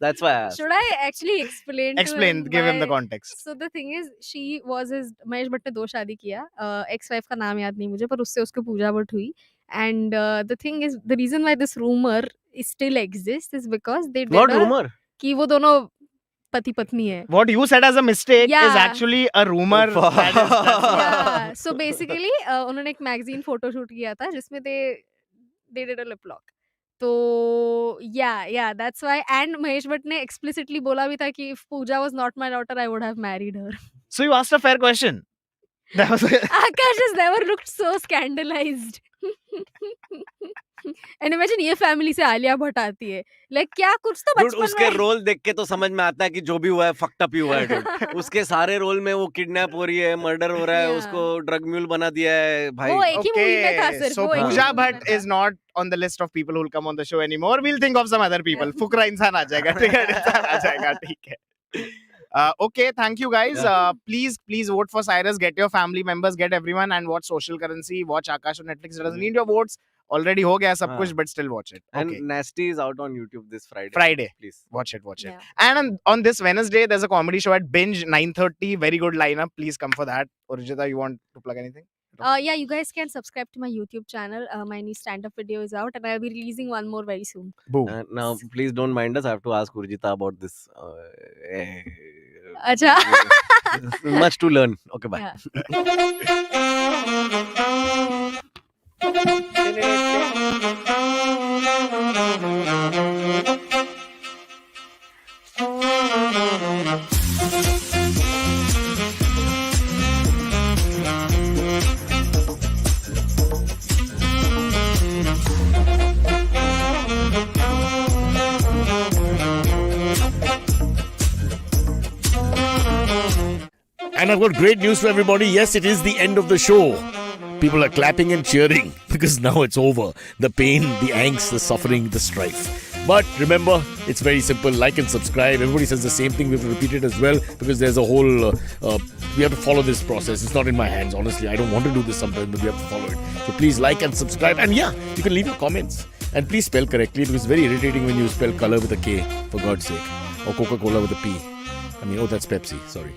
That's why I asked. Should I actually explain to Explain, give him the why- context. So the thing is, she was his Mahesh Bhatt ने 2 शादी किया. Ex-wife का नाम याद नहीं मुझे, पर उससे उसको पूजा भट्ट हुई. And the thing is, the reason why this rumor still exists is because they did What a rumor? कि वो दोनों पति पत्नी है. What you said as a mistake is Yeah. actually a rumor. Oh, that is, that's Yeah. So basically, उन्होंने एक magazine photo shoot किया था जिसमें they did a lip lock. तो yeah, that's why. And Mahesh Bhatt ने explicitly बोला भी था कि if Pooja was not my daughter, I would have married her. So you asked a fair question. That was Aakash has never looked so scandalized. And imagine ये family से आलिया भट्ट आती है. Like क्या कुछ तो Dude, बचपन उसके में रोल देख के तो समझ में आता है कि जो भी हुआ है fucked up ही हुआ है dude. उसके सारे रोल में वो किडनैप हो रही है, मर्डर हो रहा है, Yeah. उसको ड्रग म्यूल बना दिया है भाई. वो एक ही मूवी में था okay. सिर्फ. So वो एक ही Pooja movie में Bhatt था. is not on the list of people who will come on the show anymore. We'll think of some other people. फुकरा इंसान आ जाएगा, ठीक है? इंसान आ जाएगा, ठीक है. Okay, thank you guys. Please vote for Cyrus. Get your family members, get everyone, and watch Social Currency. Watch Aakash on Netflix. It doesn't need your votes. Already हो गया सब कुछ, but still watch it. And Okay. Nasty is out on YouTube this Friday. Friday. Please. Watch it. Yeah. And on this Wednesday, there's a comedy show at Binge 9:30. Very good lineup. Please come for that. Urjita, you want to plug anything? Yeah, you guys can subscribe to my YouTube channel. My new stand-up video is out, and I'll be releasing one more very soon. Boo. Now, please don't mind us. I have to ask Urjita about this. Acha. Much to learn. Okay, bye. Yeah. And I've got great news for everybody. Yes, it is the end of the show. People are clapping and cheering because now it's over. The pain, the angst, the suffering, the strife. But remember, it's very simple. Like and subscribe. Everybody says the same thing. We have to repeat it as well because there's a whole... we have to follow this process. It's not in my hands, honestly. I don't want to do this sometimes, but we have to follow it. So please like and subscribe. And yeah, you can leave your comments. And please spell correctly because it's very irritating when you spell color with a K, for God's sake. Or Coca-Cola with a P. I mean, oh, that's Pepsi. Sorry.